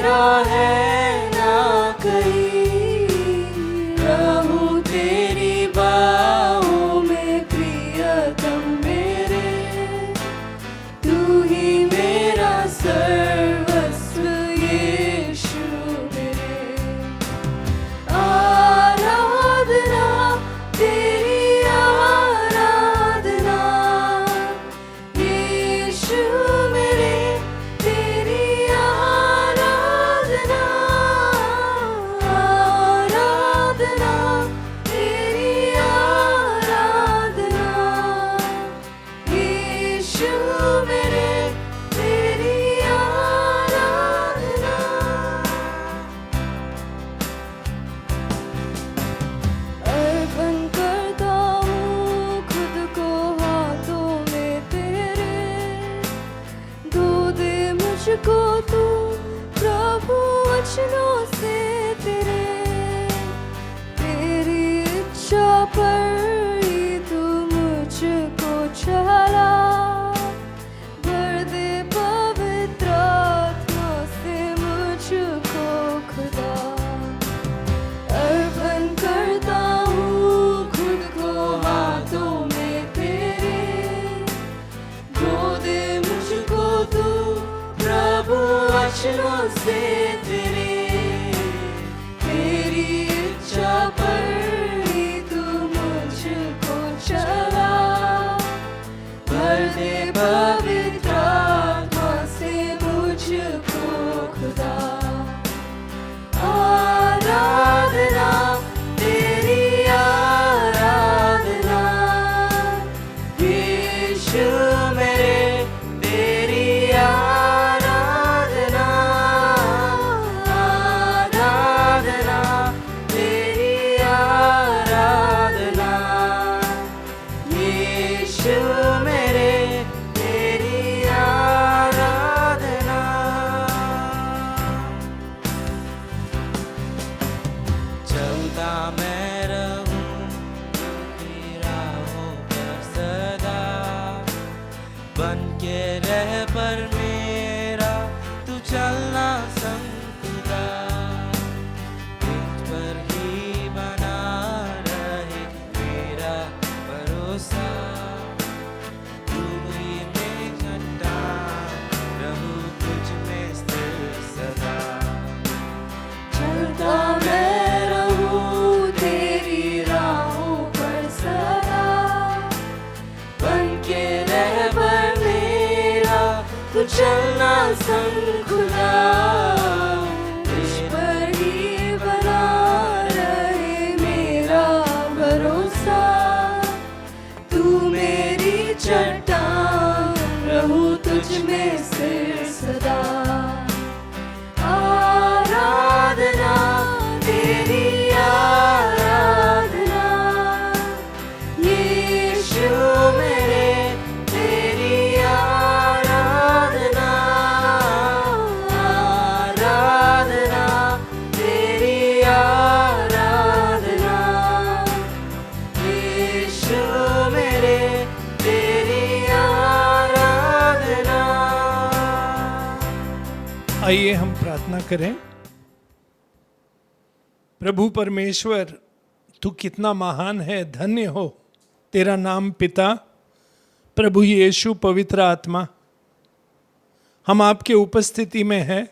मेरा है ना कहीं, रहूं तेरी बाहों में प्रियतम मेरे, तू ही मेरा सर्वस्व यीशु मेरे। आराधना तेरी आराधना यीशु मेरे, तेरी आराधना, आराधना तेरी आराधना यीशु मेरे, तेरी आराधना। अर्पण करता हूँ खुद को हाथों में तेरे, धो दे मुझको तू प्रभु वचनों से तेरे, तेरी इच्छा पर ही तू मुझको चला, भर दे पवित्र आत्मा से मुझको खुदा। अर्पण करता हूँ खुद को हाथों में तेरे, धो दे मुझको तू प्रभु वचनों से तेरे, तेरी इच्छा पर ही तू मुझको चला, भर दे पवित्र आत्मा से मुझको खुदा। आराधना तेरी आराधना यीशु मेरे, तेरी आराधना, आराधना तेरी आराधना यीशु मेरे, तेरी आराधना। चलता मैं रहूं तेरी राहों पर सदा, बन के रह पर मेरा तू चलना संग खुदा, तुझ पर ही बना रहे मेरा भरोसा, तू ही मेरी चट्टान, रहूं तुझ में स्थिर सदा। चलता मैं रहूं तेरी राहों पर सदा, बन के रह पर मेरा तू चलना संग खुदा, तुझ पर ही बना रहे मेरा भरोसा, तू मेरी चट्टान, रहूं तुझ में स्थिर सदा। आराधना तेरी आराधना यीशु मेरे, तेरी आराधना, आराधना तेरी आराधना यीशु मेरे, तेरी आराधना। आइए हम प्रार्थना करें। प्रभु परमेश्वर, तू कितना महान है, धन्य हो तेरा नाम पिता, प्रभु यीशु, पवित्र आत्मा। हम आपके उपस्थिति में हैं।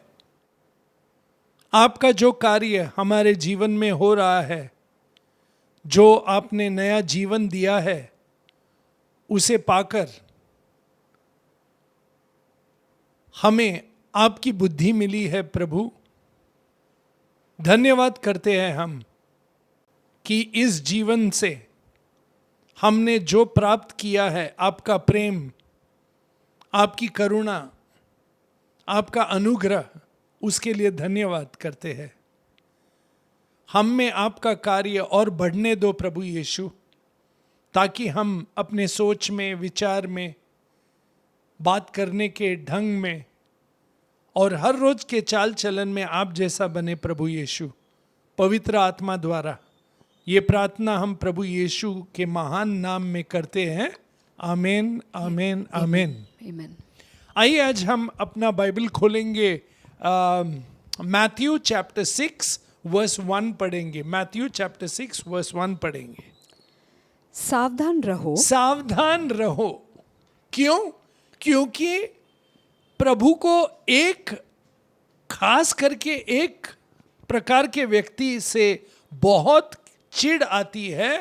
आपका जो कार्य हमारे जीवन में हो रहा है, जो आपने नया जीवन दिया है, उसे पाकर हमें आपकी बुद्धि मिली है प्रभु। धन्यवाद करते हैं हम कि इस जीवन से हमने जो प्राप्त किया है, आपका प्रेम, आपकी करुणा, आपका अनुग्रह, उसके लिए धन्यवाद करते हैं। हम में आपका कार्य और बढ़ने दो प्रभु यीशु, ताकि हम अपने सोच में, विचार में, बात करने के ढंग में और हर रोज के चाल चलन में आप जैसा बने प्रभु यीशु, पवित्र आत्मा द्वारा। ये प्रार्थना हम प्रभु यीशु के महान नाम में करते हैं। आमीन, आमीन, आमीन। आमीन। आइए आज हम अपना बाइबल खोलेंगे मैथ्यू चैप्टर 6 वर्स 1 पढ़ेंगे। मैथ्यू चैप्टर 6 वर्स 1 पढ़ेंगे। सावधान रहो, सावधान रहो। क्यों? क्योंकि प्रभु को एक खास करके एक प्रकार के व्यक्ति से बहुत चिढ़ आती है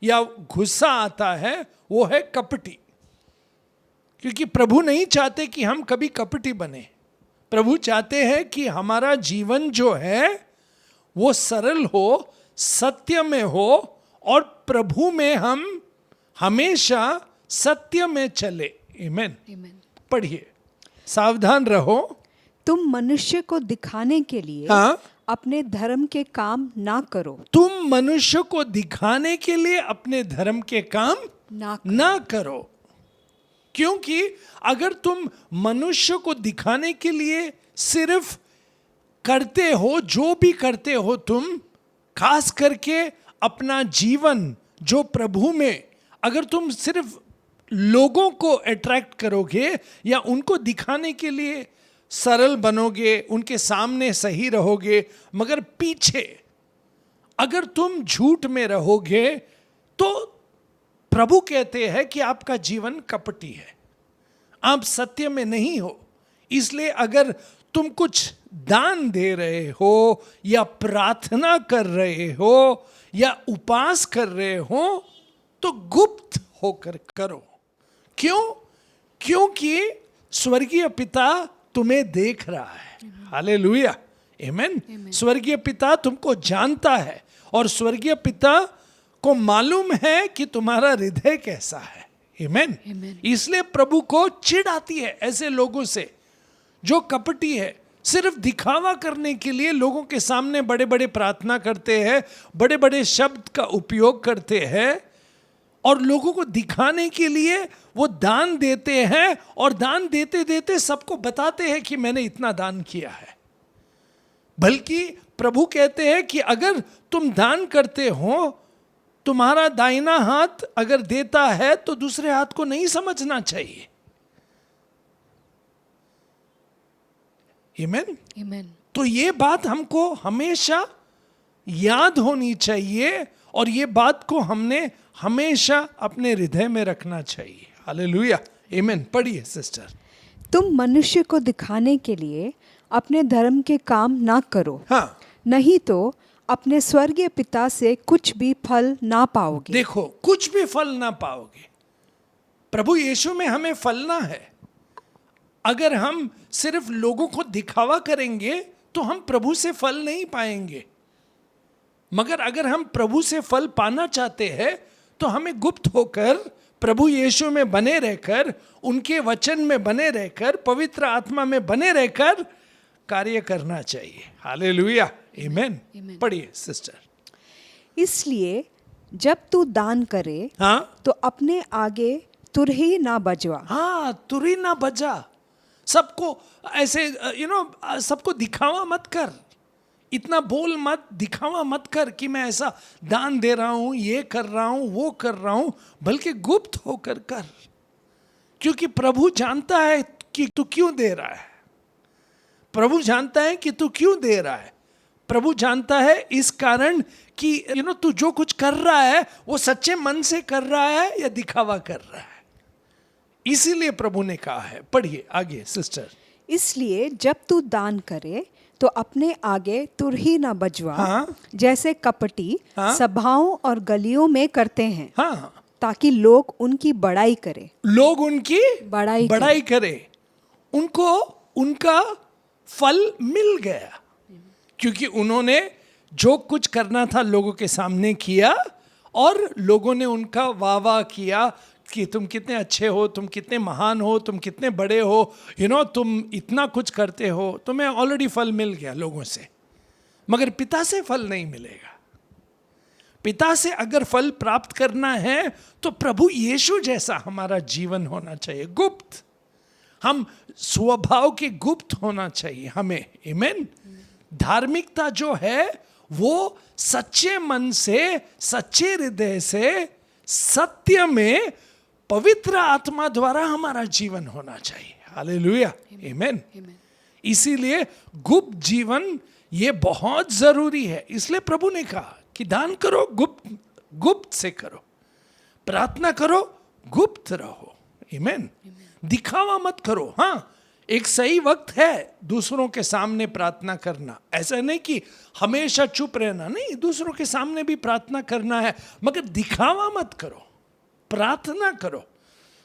या गुस्सा आता है, वो है कपटी। क्योंकि प्रभु नहीं चाहते कि हम कभी कपटी बने। प्रभु चाहते हैं कि हमारा जीवन जो है वो सरल हो, सत्य में हो, और प्रभु में हम हमेशा सत्य में चले। आमीन। आमीन। पढ़िए, सावधान रहो। तुम मनुष्य को दिखाने के लिए हाँ, अपने धर्म के काम ना करो, तुम मनुष्य को दिखाने के लिए अपने धर्म के काम ना करो। क्योंकि अगर तुम मनुष्य को दिखाने के लिए सिर्फ करते हो, जो भी करते हो तुम, खास करके अपना जीवन जो प्रभु में, अगर तुम सिर्फ लोगों को अट्रैक्ट करोगे या उनको दिखाने के लिए सरल बनोगे, उनके सामने सही रहोगे, मगर पीछे अगर तुम झूठ में रहोगे, तो प्रभु कहते हैं कि आपका जीवन कपटी है, आप सत्य में नहीं हो। इसलिए अगर तुम कुछ दान दे रहे हो या प्रार्थना कर रहे हो या उपास कर रहे हो, तो गुप्त होकर करो। क्यों? क्योंकि स्वर्गीय पिता तुम्हें देख रहा है। हालेलुया, आमीन। स्वर्गीय पिता तुमको जानता है और स्वर्गीय पिता को मालूम है कि तुम्हारा हृदय कैसा है। आमीन। इसलिए प्रभु को चिढ़ आती है ऐसे लोगों से जो कपटी है, सिर्फ दिखावा करने के लिए लोगों के सामने बड़े बड़े प्रार्थना करते हैं, बड़े बड़े शब्द का उपयोग करते हैं, और लोगों को दिखाने के लिए वो दान देते हैं, और दान देते देते सबको बताते हैं कि मैंने इतना दान किया है। बल्कि प्रभु कहते हैं कि अगर तुम दान करते हो, तुम्हारा दाहिना हाथ अगर देता है तो दूसरे हाथ को नहीं समझना चाहिए। आमीन। आमीन। तो ये बात हमको हमेशा याद होनी चाहिए, और ये बात को हमने हमेशा अपने हृदय में रखना चाहिए। हालेलुया, आमीन। पढ़िए सिस्टर। तुम मनुष्य को दिखाने के लिए अपने धर्म के काम ना करो, हाँ, नहीं तो अपने स्वर्गीय पिता से कुछ भी फल ना पाओगे। देखो, कुछ भी फल ना पाओगे। प्रभु यीशु में हमें फलना है। अगर हम सिर्फ लोगों को दिखावा करेंगे तो हम प्रभु से फल नहीं पाएंगे। मगर अगर हम प्रभु से फल पाना चाहते हैं तो हमें गुप्त होकर, प्रभु यीशु में बने रहकर, उनके वचन में बने रहकर, पवित्र आत्मा में बने रहकर कार्य करना चाहिए। हालेलुया, आमीन। पढ़िए सिस्टर। इसलिए जब तू दान करे, हाँ, तो अपने आगे तुरही ना बजवा। हाँ, तुरी ना बजा। सबको ऐसे सबको दिखावा मत कर, इतना बोल मत, दिखावा मत कर कि मैं ऐसा दान दे रहा हूं, ये कर रहा हूं, वो कर रहा हूं, बल्कि गुप्त होकर कर। क्योंकि प्रभु जानता है कि तू क्यों दे रहा है। प्रभु जानता है कि तू क्यों दे रहा है। प्रभु जानता है इस कारण कि तू जो कुछ कर रहा है वो सच्चे मन से कर रहा है या दिखावा कर रहा है। इसीलिए प्रभु ने कहा है। पढ़िए आगे सिस्टर। इसलिए जब तू दान करे तो अपने आगे तुरही ना बजवा, हाँ, जैसे कपटी हाँ, सभाओं और गलियों में करते हैं, हाँ, ताकि लोग उनकी बड़ाई करें। लोग उनकी बड़ाई करे। उनको उनका फल मिल गया, क्योंकि उन्होंने जो कुछ करना था लोगों के सामने किया, और लोगों ने उनका वाह वाह किया कि तुम कितने अच्छे हो, तुम कितने महान हो, तुम कितने बड़े हो, तुम इतना कुछ करते हो, तुम्हें ऑलरेडी फल मिल गया लोगों से। मगर पिता से फल नहीं मिलेगा। पिता से अगर फल प्राप्त करना है तो प्रभु यीशु जैसा हमारा जीवन होना चाहिए, गुप्त। हम स्वभाव के गुप्त होना चाहिए हमें। आमीन। धार्मिकता जो है वो सच्चे मन से, सच्चे हृदय से, सत्य में, पवित्र आत्मा द्वारा हमारा जीवन होना चाहिए। हालेलुया, आमीन। इसीलिए गुप्त जीवन ये बहुत जरूरी है। इसलिए प्रभु ने कहा कि दान करो, गुप्त से करो, प्रार्थना करो, गुप्त रहो। आमीन। दिखावा मत करो। हाँ, एक सही वक्त है दूसरों के सामने प्रार्थना करना, ऐसा नहीं कि हमेशा चुप रहना, नहीं, दूसरों के सामने भी प्रार्थना करना है, मगर दिखावा मत करो, प्रार्थना करो।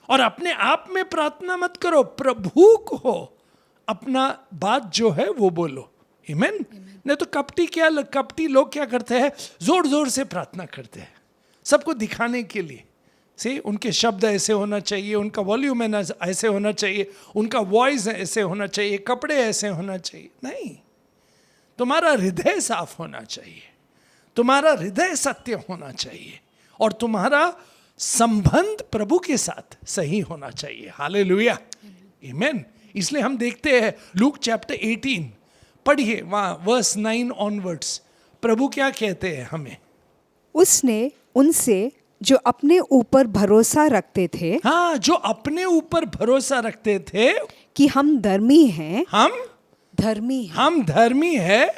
और अपने आप में प्रार्थना मत करो, प्रभु को अपना बात जो है वो बोलो। आमीन। नहीं तो कपटी लोग क्या करते हैं, जोर जोर से प्रार्थना करते हैं सबको दिखाने के लिए। से उनके शब्द ऐसे होना चाहिए, उनका वॉल्यूम ऐसे होना चाहिए, उनका वॉइस ऐसे होना चाहिए, कपड़े ऐसे होना चाहिए। नहीं, तुम्हारा हृदय साफ होना चाहिए, तुम्हारा हृदय सत्य होना चाहिए, और तुम्हारा संबंध प्रभु के साथ सही होना चाहिए। हालेलुया, आमीन। इसलिए हम देखते हैं लूक चैप्टर 18 पढ़िए, वहां वर्स 9 ऑनवर्ड्स प्रभु क्या कहते हैं हमें। उसने उनसे जो अपने ऊपर भरोसा रखते थे, हाँ, जो अपने ऊपर भरोसा रखते थे कि हम धर्मी हैं, हम धर्मी है,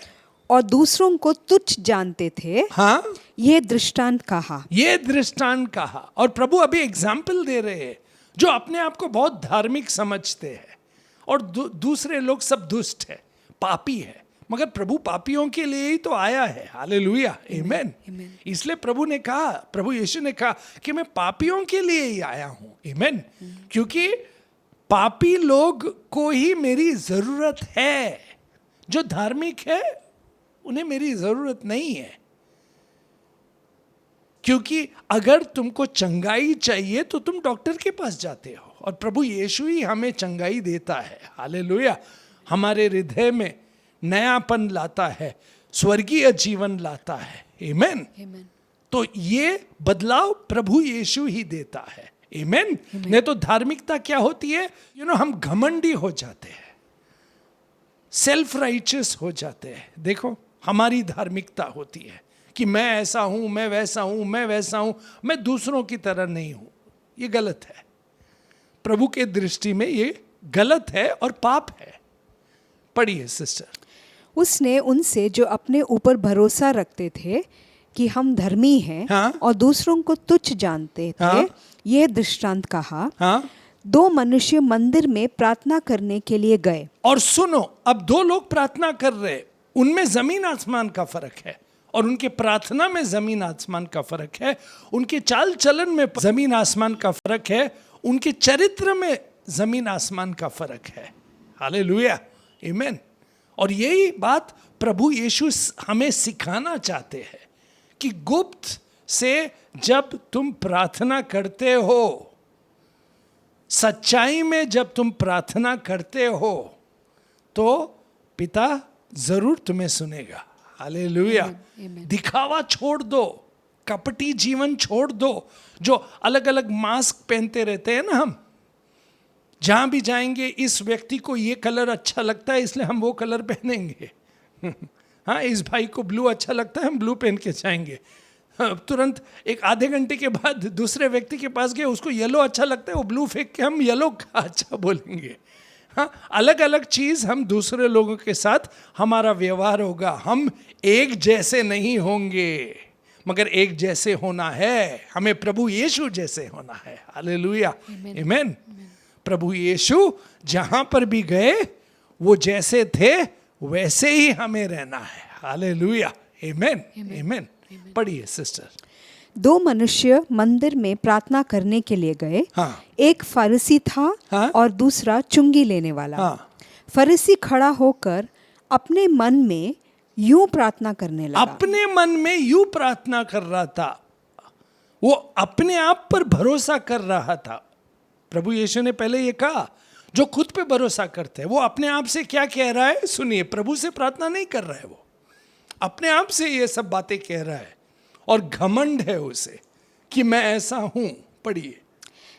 और दूसरों को तुच्छ जानते थे, हाँ, ये दृष्टांत कहा। ये दृष्टांत कहा। और प्रभु अभी एग्जाम्पल दे रहे हैं जो अपने आप को बहुत धार्मिक समझते हैं और दूसरे लोग सब दुष्ट है, पापी है, मगर प्रभु पापियों के लिए ही तो आया है। हालेलुया, आमीन। इसलिए प्रभु ने कहा, प्रभु यीशु ने कहा कि मैं पापियों के लिए ही आया हूं। आमीन। क्योंकि पापी लोग को ही मेरी जरूरत है, जो धार्मिक है उन्हें मेरी जरूरत नहीं है। क्योंकि अगर तुमको चंगाई चाहिए तो तुम डॉक्टर के पास जाते हो, और प्रभु यीशु ही हमें चंगाई देता है। हालेलुया। हमारे हृदय में नयापन लाता है, स्वर्गीय जीवन लाता है। आमीन। तो ये बदलाव प्रभु यीशु ही देता है। आमीन। नहीं तो धार्मिकता क्या होती है, हम घमंडी हो जाते हैं, सेल्फ राइचियस हो जाते हैं। देखो, हमारी धार्मिकता होती है कि मैं ऐसा हूं, मैं वैसा हूं, मैं वैसा हूं, मैं दूसरों की तरह नहीं हूं। ये गलत है, प्रभु के दृष्टि में ये गलत है और पाप है। पढ़िए सिस्टर। उसने उनसे जो अपने ऊपर भरोसा रखते थे कि हम धर्मी हैं, हाँ? और दूसरों को तुच्छ जानते थे, हाँ? यह दृष्टांत कहा। हाँ? 2 मनुष्य मंदिर में प्रार्थना करने के लिए गए। और सुनो, अब 2 लोग प्रार्थना कर रहे, उनमें जमीन आसमान का फर्क है, और उनके प्रार्थना में जमीन आसमान का फर्क है, उनके चाल चलन में जमीन आसमान का फर्क है, उनके चरित्र में जमीन आसमान का फर्क है। हालेलुया, आमीन। और यही बात प्रभु यीशु हमें सिखाना चाहते हैं कि गुप्त से जब तुम प्रार्थना करते हो, सच्चाई में जब तुम प्रार्थना करते हो, तो पिता जरूर तुम्हें सुनेगा। हालेलुया। दिखावा छोड़ दो, कपटी जीवन छोड़ दो, जो अलग अलग मास्क पहनते रहते हैं ना, हम जहां भी जाएंगे, इस व्यक्ति को ये कलर अच्छा लगता है इसलिए हम वो कलर पहनेंगे। हाँ, इस भाई को ब्लू अच्छा लगता है, हम ब्लू पहन के जाएंगे। तुरंत एक आधे घंटे के बाद दूसरे व्यक्ति के पास गए, उसको येलो अच्छा लगता है, वो ब्लू फेंक के हम येलो का अच्छा बोलेंगे। हाँ, अलग अलग चीज हम दूसरे लोगों के साथ हमारा व्यवहार होगा। हम एक जैसे नहीं होंगे, मगर एक जैसे होना है, हमें प्रभु यीशु जैसे होना है। हालेलुया, आमीन। प्रभु यीशु जहां पर भी गए, वो जैसे थे वैसे ही हमें रहना है। हालेलुया, आमीन, आमीन। पढ़िए सिस्टर। 2 मनुष्य मंदिर में प्रार्थना करने के लिए गए। हाँ। एक फरीसी था, हाँ? और दूसरा चुंगी लेने वाला। हाँ। फरीसी खड़ा होकर अपने मन में यूं प्रार्थना करने लगा। अपने मन में यूं प्रार्थना कर रहा था, वो अपने आप पर भरोसा कर रहा था। प्रभु यीशु ने पहले ये कहा, जो खुद पे भरोसा करते हैं वो अपने आप से क्या कह रहा है, सुनिए। प्रभु से प्रार्थना नहीं कर रहा है, वो अपने आप से ये सब बातें कह रहा है, और घमंड है उसे कि मैं ऐसा हूं। पढ़िए।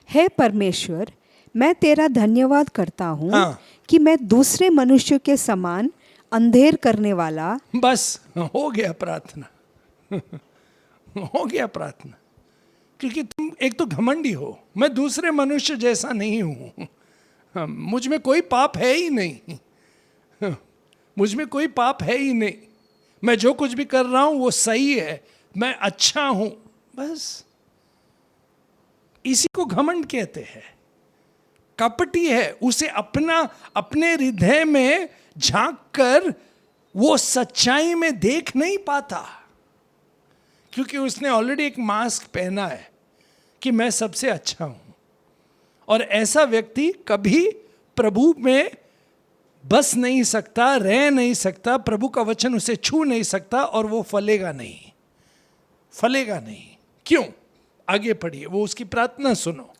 हे परमेश्वर, मैं तेरा धन्यवाद करता हूँ, हाँ। कि मैं दूसरे मनुष्यों के समान अंधेर करने वाला। बस हो गया प्रार्थना। हो गया प्रार्थना। क्योंकि तुम एक तो घमंडी हो, मैं दूसरे मनुष्य जैसा नहीं हूं, मुझ में कोई पाप है ही नहीं। मुझ में कोई पाप है ही नहीं, मैं जो कुछ भी कर रहा हूं वो सही है, मैं अच्छा हूं, बस। इसी को घमंड कहते हैं। कपटी है, उसे अपने हृदय में झांक कर वो सच्चाई में देख नहीं पाता, क्योंकि उसने ऑलरेडी एक मास्क पहना है कि मैं सबसे अच्छा हूं। और ऐसा व्यक्ति कभी प्रभु में बस नहीं सकता, रह नहीं सकता, प्रभु का वचन उसे छू नहीं सकता, और वो फलेगा नहीं। क्यों? आगे पढ़िए, वो उसकी प्रार्थना सुनो।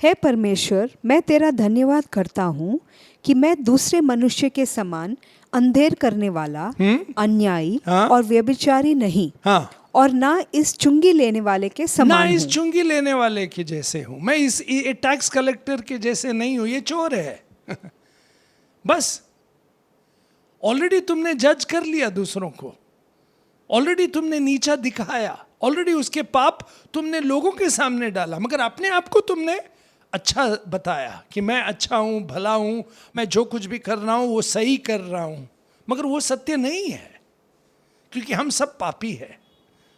हे परमेश्वर, मैं तेरा धन्यवाद करता हूँ कि मैं दूसरे मनुष्य के समान अंधेर करने वाला, अन्यायी हाँ? और व्यभिचारी नहीं, हाँ, और ना इस चुंगी लेने वाले के ना समान इस हूँ। चुंगी लेने वाले के जैसे हूं, मैं इस टैक्स कलेक्टर के जैसे नहीं हूं, ये चोर है। बस, ऑलरेडी तुमने जज कर लिया दूसरों को, ऑलरेडी तुमने नीचा दिखाया, ऑलरेडी उसके पाप तुमने लोगों के सामने डाला, मगर अपने आप को तुमने अच्छा बताया कि मैं अच्छा हूं, भला हूं, मैं जो कुछ भी कर रहा हूं वो सही कर रहा हूं। मगर वो सत्य नहीं है, क्योंकि हम सब पापी हैं,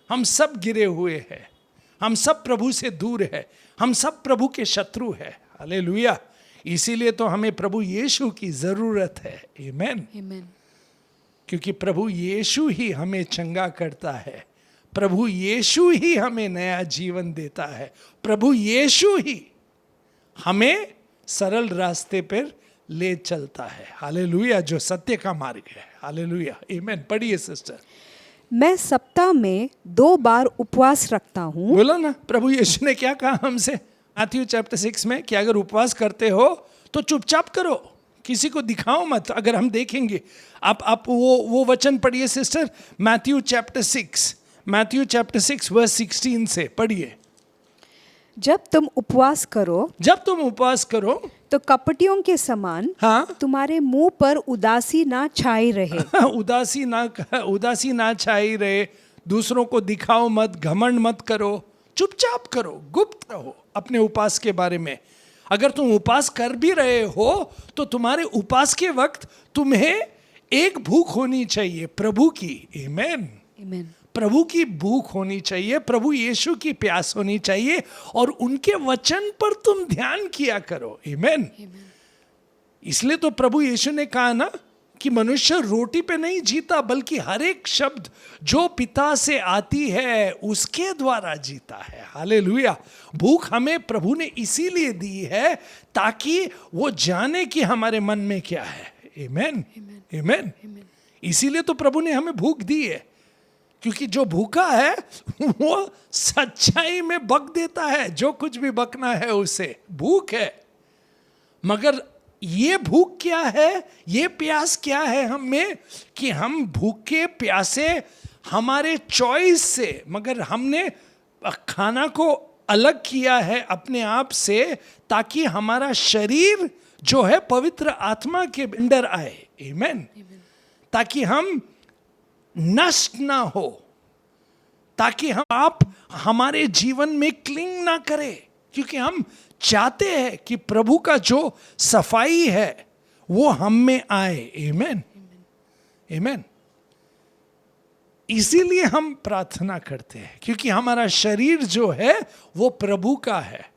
हम सब गिरे हुए हैं, हम सब प्रभु से दूर है, हम सब प्रभु के शत्रु है। हालेलुया। इसीलिए तो हमें प्रभु यीशु की जरूरत है। आमीन। Amen. क्योंकि प्रभु यीशु ही हमें चंगा करता है, प्रभु यीशु ही हमें नया जीवन देता है, प्रभु यीशु ही हमें सरल रास्ते पर ले चलता है। हालेलुया, जो सत्य का मार्ग है। हालेलुया, आमीन। पढ़िए सिस्टर। मैं सप्ताह में 2 बार उपवास रखता हूँ। बोला ना, प्रभु यीशु ने क्या कहा हमसे मैथ्यू चैप्टर 6 में, कि अगर उपवास करते हो तो चुपचाप करो, किसी को दिखाओ मत। अगर हम देखेंगे, आप वो वचन पढ़िए सिस्टर, मैथ्यू चैप्टर 6 वर्स 16 से पढ़िए। जब तुम उपवास करो तो कपटियों के समान, हाँ, तुम्हारे मुंह पर उदासी ना छाई रहे। उदासी ना छाई रहे, दूसरों को दिखाओ मत, घमंड मत करो, चुपचाप करो, गुप्त रहो अपने उपवास के बारे में। अगर तुम उपवास कर भी रहे हो तो तुम्हारे उपवास के वक्त तुम्हें एक भूख होनी चाहिए, प्रभु की। आमीन। Amen. प्रभु की भूख होनी चाहिए, प्रभु यीशु की प्यास होनी चाहिए, और उनके वचन पर तुम ध्यान किया करो। आमीन। इसलिए तो प्रभु यीशु ने कहा ना कि मनुष्य रोटी पे नहीं जीता, बल्कि हर एक शब्द जो पिता से आती है उसके द्वारा जीता है। हालेलुया। भूख हमें प्रभु ने इसीलिए दी है ताकि वो जाने कि हमारे मन में क्या है। आमीन। आमीन। इसीलिए तो प्रभु ने हमें भूख दी है, क्योंकि जो भूखा है वो सच्चाई में बक देता है, जो कुछ भी बकना है उसे। भूख है, मगर ये भूख क्या है, ये प्यास क्या है हम में, कि हम भूखे प्यासे हमारे चॉइस से, मगर हमने खाना को अलग किया है अपने आप से, ताकि हमारा शरीर जो है पवित्र आत्मा के अंदर आए। आमीन। ताकि हम नष्ट ना हो, ताकि आप हमारे जीवन में क्लिंग ना करें, क्योंकि हम चाहते हैं कि प्रभु का जो सफाई है वो हम में आए। आमीन। आमीन। इसीलिए हम प्रार्थना करते हैं, क्योंकि हमारा शरीर जो है वो प्रभु का है।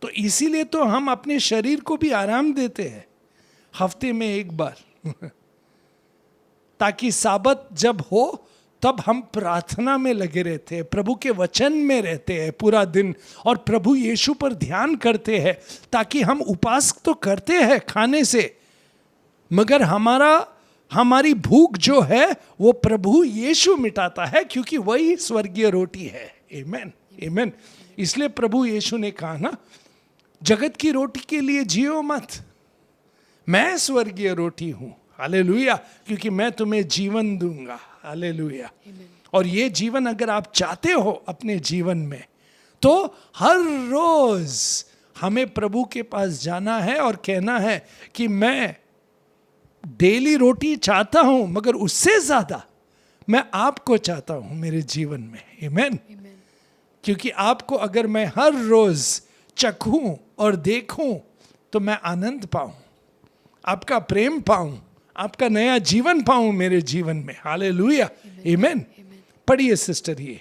तो इसीलिए तो हम अपने शरीर को भी आराम देते हैं हफ्ते में एक बार, ताकि साबत जब हो तब हम प्रार्थना में लगे रहते हैं, प्रभु के वचन में रहते हैं पूरा दिन, और प्रभु यीशु पर ध्यान करते हैं, ताकि हम उपवास तो करते हैं खाने से, मगर हमारी भूख जो है वो प्रभु यीशु मिटाता है, क्योंकि वही स्वर्गीय रोटी है। आमीन। आमीन। इसलिए प्रभु यीशु ने कहा ना, जगत की रोटी के लिए जियो मत, मैं स्वर्गीय रोटी हूं। हालेलुया। क्योंकि मैं तुम्हें जीवन दूंगा। हालेलुया। और ये जीवन अगर आप चाहते हो अपने जीवन में, तो हर रोज हमें प्रभु के पास जाना है और कहना है कि मैं डेली रोटी चाहता हूं, मगर उससे ज्यादा मैं आपको चाहता हूं मेरे जीवन में। आमीन। क्योंकि आपको अगर मैं हर रोज चखूं और देखूं तो मैं आनंद पाऊं, आपका प्रेम पाऊं, आपका नया जीवन पाऊं मेरे जीवन में। हालेलुया, आमेन। पढ़िए सिस्टर ये।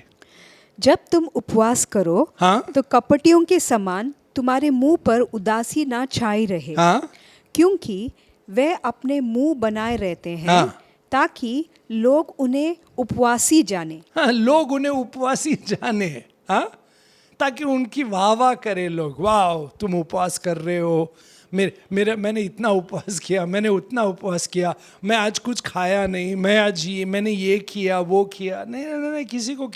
जब तुम उपवास करो हाँ तो कपटियों के समान तुम्हारे मुंह पर उदासी ना छाई रहे, हाँ क्योंकि वे अपने मुंह बनाए रहते हैं हाँ। ताकि लोग उन्हें उपवासी जाने। हाँ, लोग उन्हें उपवासी जाने, हाँ, ताकि उनकी वाह वाह करे लोग, वाह तुम उपवास कर रहे हो, मैंने इतना उपवास किया, मैंने उतना उपवास किया, मैं आज कुछ खाया नहीं, मैं आज मैंने ये किया वो किया। नहीं नहीं नहीं, किसी को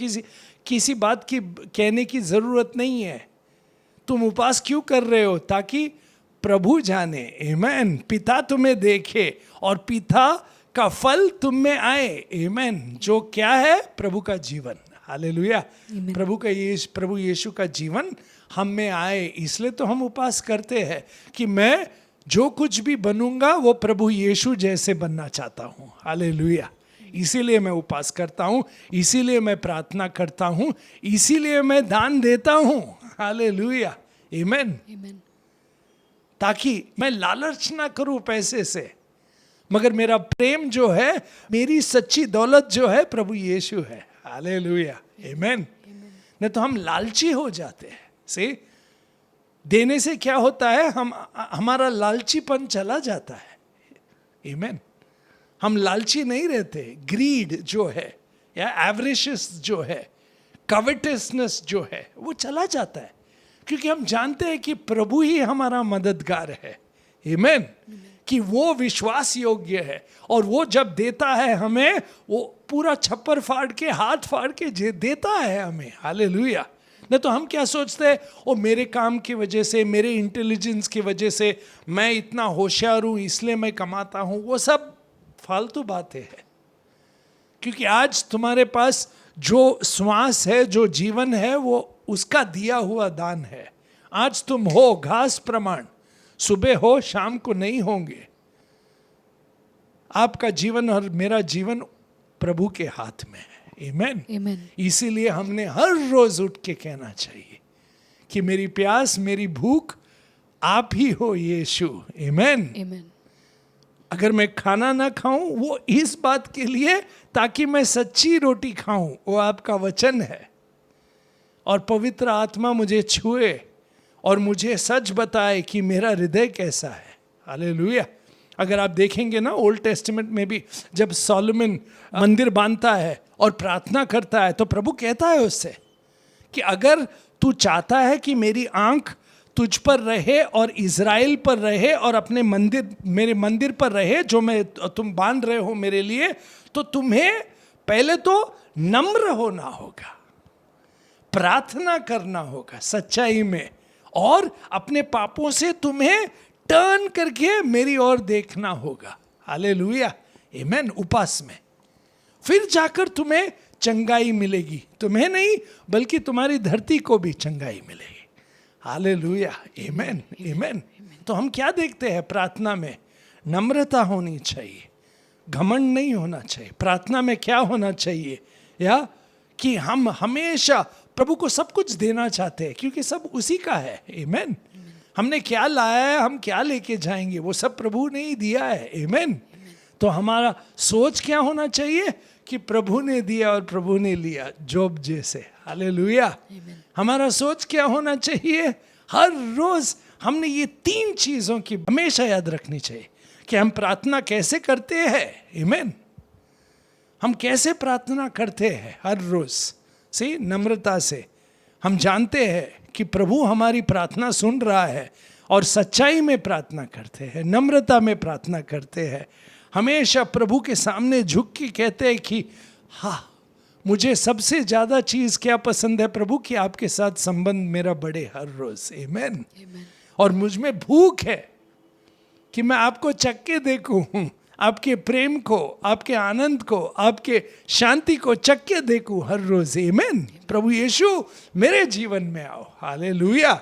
किसी बात की कहने की जरूरत नहीं है। तुम उपवास क्यों कर रहे हो? ताकि प्रभु जाने, आमेन, पिता तुम्हें देखे और पिता का फल तुम में आए, आमेन, जो क्या है? प्रभु का जीवन। हालेलुया, प्रभु यीशु का जीवन हम में आए। इसलिए तो हम उपवास करते हैं कि मैं जो कुछ भी बनूंगा वो प्रभु यीशु जैसे बनना चाहता हूँ। हालेलुया, इसीलिए मैं उपवास करता हूँ, इसीलिए मैं प्रार्थना करता हूँ, इसीलिए मैं दान देता हूँ। हालेलुया, आमेन। ताकि मैं लालच ना करूं पैसे से, मगर मेरा प्रेम जो है, मेरी सच्ची दौलत जो है प्रभु यीशु है। हालेलुया, आमेन। नहीं तो हम लालची हो जाते हैं। से देने से क्या होता है? हमारा लालचीपन चला जाता है, आमेन। हम लालची नहीं रहते। ग्रीड जो है या एवरिशियस जो है, कविटसनेस जो है, वो चला जाता है, क्योंकि हम जानते हैं कि प्रभु ही हमारा मददगार है, आमेन, कि वो विश्वास योग्य है। और वो जब देता है हमें, वो पूरा छप्पर फाड़ के, हाथ फाड़ के देता है हमें। हालेलुया। नहीं तो हम क्या सोचते हैं, ओ मेरे काम की वजह से, मेरे इंटेलिजेंस की वजह से, मैं इतना होशियार हूँ इसलिए मैं कमाता हूँ। वो सब फालतू बातें हैं, क्योंकि आज तुम्हारे पास जो श्वास है, जो जीवन है, वो उसका दिया हुआ दान है। आज तुम हो घास प्रमाण, सुबह हो शाम को नहीं होंगे। आपका जीवन और मेरा जीवन प्रभु के हाथ में है, आमेन। इसीलिए हमने हर रोज उठ के कहना चाहिए कि मेरी प्यास, मेरी भूख आप ही हो यीशु, आमेन। अगर मैं खाना ना खाऊं, वो इस बात के लिए ताकि मैं सच्ची रोटी खाऊं, वो आपका वचन है, और पवित्र आत्मा मुझे छुए और मुझे सच बताए कि मेरा हृदय कैसा है। हालेलुया। अगर आप देखेंगे ना, ओल्ड टेस्टामेंट में भी जब सोलोमन मंदिर बांधता है और प्रार्थना करता है, तो प्रभु कहता है उससे कि अगर तू चाहता है कि मेरी आंख तुझ पर रहे और इज़राइल पर रहे और अपने मेरे मंदिर पर रहे जो तुम बांध रहे हो मेरे लिए, तो तुम्हें पहले तो नम्र होना होगा, प्रार्थना करना होगा सच्चाई में, और अपने पापों से तुम्हें टर्न करके मेरी ओर देखना होगा। हालेलुया, आमेन। उपास में फिर जाकर तुम्हें चंगाई मिलेगी, तुम्हें नहीं बल्कि तुम्हारी धरती को भी चंगाई मिलेगी। हालेलुया, आमेन, आमेन। तो हम क्या देखते हैं प्रार्थना में? नम्रता होनी चाहिए, घमंड नहीं होना चाहिए। प्रार्थना में क्या होना चाहिए? या कि हम हमेशा प्रभु को सब कुछ देना चाहते हैं, क्योंकि सब उसी का है, आमेन। हमने क्या लाया है, हम क्या लेके जाएंगे, वो सब प्रभु ने ही दिया है, आमेन। तो हमारा सोच क्या होना चाहिए कि प्रभु ने दिया और प्रभु ने लिया, जॉब जैसे। हालेलुया। हमारा सोच क्या होना चाहिए? हर रोज हमने ये 3 चीजों की हमेशा याद रखनी चाहिए कि हम प्रार्थना कैसे करते हैं, आमेन। हम कैसे प्रार्थना करते हैं हर रोज से, नम्रता से। हम जानते हैं कि प्रभु हमारी प्रार्थना सुन रहा है और सच्चाई में प्रार्थना करते हैं, नम्रता में प्रार्थना करते हैं। हमेशा प्रभु के सामने झुक के कहते हैं कि हाँ, मुझे सबसे ज़्यादा चीज़ क्या पसंद है प्रभु, कि आपके साथ संबंध मेरा बढ़े हर रोज, आमेन। और मुझ में भूख है कि मैं आपको चख के देखूं, आपके प्रेम को, आपके आनंद को, आपके शांति को चख के देखूं हर रोज, आमेन। प्रभु यीशु मेरे जीवन में आओ। हालेलुया।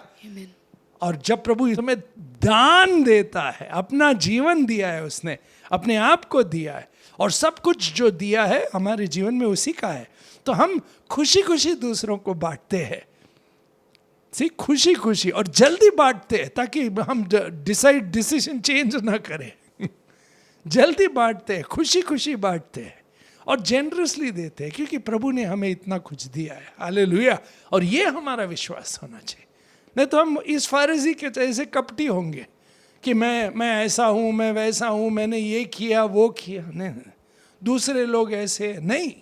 और जब प्रभु तुम्हें दान देता है, अपना जीवन दिया है, उसने अपने आप को दिया है, और सब कुछ जो दिया है हमारे जीवन में उसी का है, तो हम खुशी खुशी दूसरों को बांटते हैं, खुशी खुशी, और जल्दी बांटते हैं ताकि हम डिसीजन चेंज ना करें। जल्दी बांटते हैं, खुशी खुशी बांटते हैं और जेनरसली देते हैं, क्योंकि प्रभु ने हमें इतना कुछ दिया है। हालेलुया। और ये हमारा विश्वास होना चाहिए। नहीं तो हम इस फारसी के जैसे कपटी होंगे कि मैं ऐसा हूँ, मैं वैसा हूँ, मैंने ये किया वो किया। नहीं, दूसरे लोग ऐसे नहीं।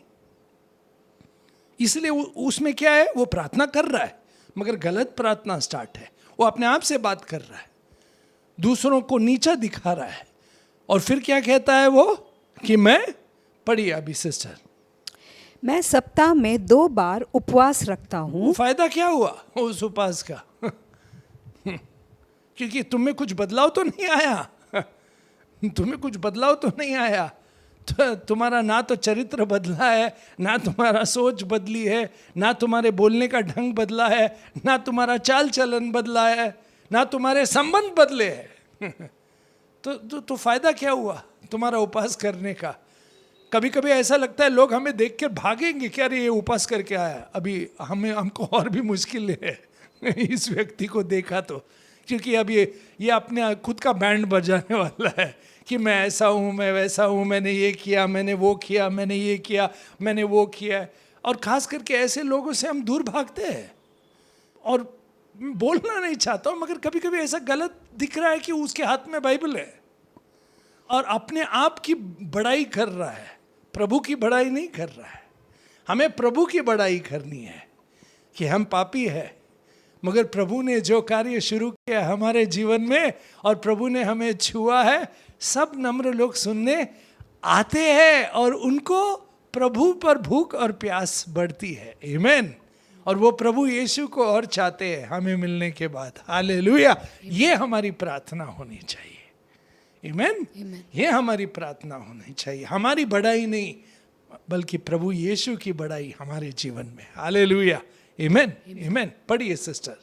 इसलिए उसमें क्या है, वो प्रार्थना कर रहा है मगर गलत प्रार्थना स्टार्ट है। वो अपने आप से बात कर रहा है, दूसरों को नीचा दिखा रहा है। और फिर क्या कहता है वो कि मैं, पढ़िए अभी सिस्टर, मैं सप्ताह में 2 बार उपवास रखता हूँ। फायदा क्या हुआ उस उपवास का? क्योंकि तुम्हें कुछ बदलाव तो नहीं आया। तुम्हें कुछ बदलाव तो नहीं आया। तो तुम्हारा ना तो चरित्र बदला है, ना तुम्हारा सोच बदली है, ना तुम्हारे बोलने का ढंग बदला है, ना तुम्हारा चाल चलन बदला है, ना तुम्हारे संबंध बदले हैं। तो फायदा क्या हुआ तुम्हारा उपवास करने का? कभी कभी ऐसा लगता है लोग हमें देख कर भागेंगे, क्या रे ये उपवास करके आया, अभी हमको और भी मुश्किल है इस व्यक्ति को देखा तो। क्योंकि अब ये अपने खुद का बैंड बजाने वाला है कि मैं ऐसा हूँ, मैं वैसा हूँ, मैंने ये किया, मैंने वो किया, मैंने ये किया, मैंने वो किया। और खास करके ऐसे लोगों से हम दूर भागते हैं। और बोलना नहीं चाहता हूँ मगर कभी कभी ऐसा गलत दिख रहा है कि उसके हाथ में बाइबल है और अपने आप की बड़ाई कर रहा है, प्रभु की बड़ाई नहीं कर रहा है। हमें प्रभु की बड़ाई करनी है कि हम पापी हैं मगर प्रभु ने जो कार्य शुरू किया हमारे जीवन में और प्रभु ने हमें छुआ है, सब नम्र लोग सुनने आते हैं और उनको प्रभु पर भूख और प्यास बढ़ती है। आमीन। और वो प्रभु यीशु को और चाहते हैं हमें मिलने के बाद। हालेलुया। ये हमारी प्रार्थना होनी चाहिए। आमीन। ये हमारी प्रार्थना होनी चाहिए, हमारी बड़ाई नहीं बल्कि प्रभु यीशु की बड़ाई हमारे जीवन में। हालेलुया। आमीन। आमीन। पढ़िए सिस्टर।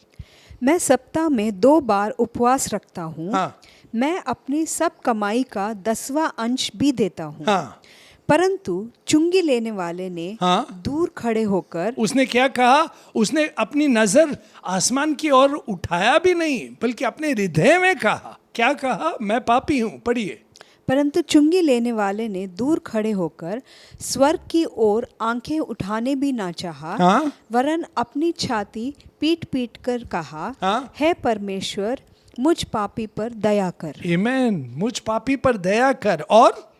मैं सप्ताह में 2 बार उपवास रखता हूँ। हाँ। मैं अपनी सब कमाई का 10वां अंश भी देता हूँ। हाँ। परंतु चुंगी लेने वाले ने हाँ। दूर खड़े होकर उसने क्या कहा? उसने अपनी नजर आसमान की ओर उठाया भी नहीं बल्कि अपने हृदय में कहा। क्या कहा? मैं पापी हूं। पढ़िए। परंतु चुंगी लेने वाले ने दूर खड़े होकर स्वर्ग की ओर आंखें उठाने भी ना चाहा। हाँ? वरन अपनी छाती पीट पीट कर कहा, हाँ? हे परमेश्वर, मुझ पापी पर दया कर। आमीन। मुझ पापी पर दया कर। और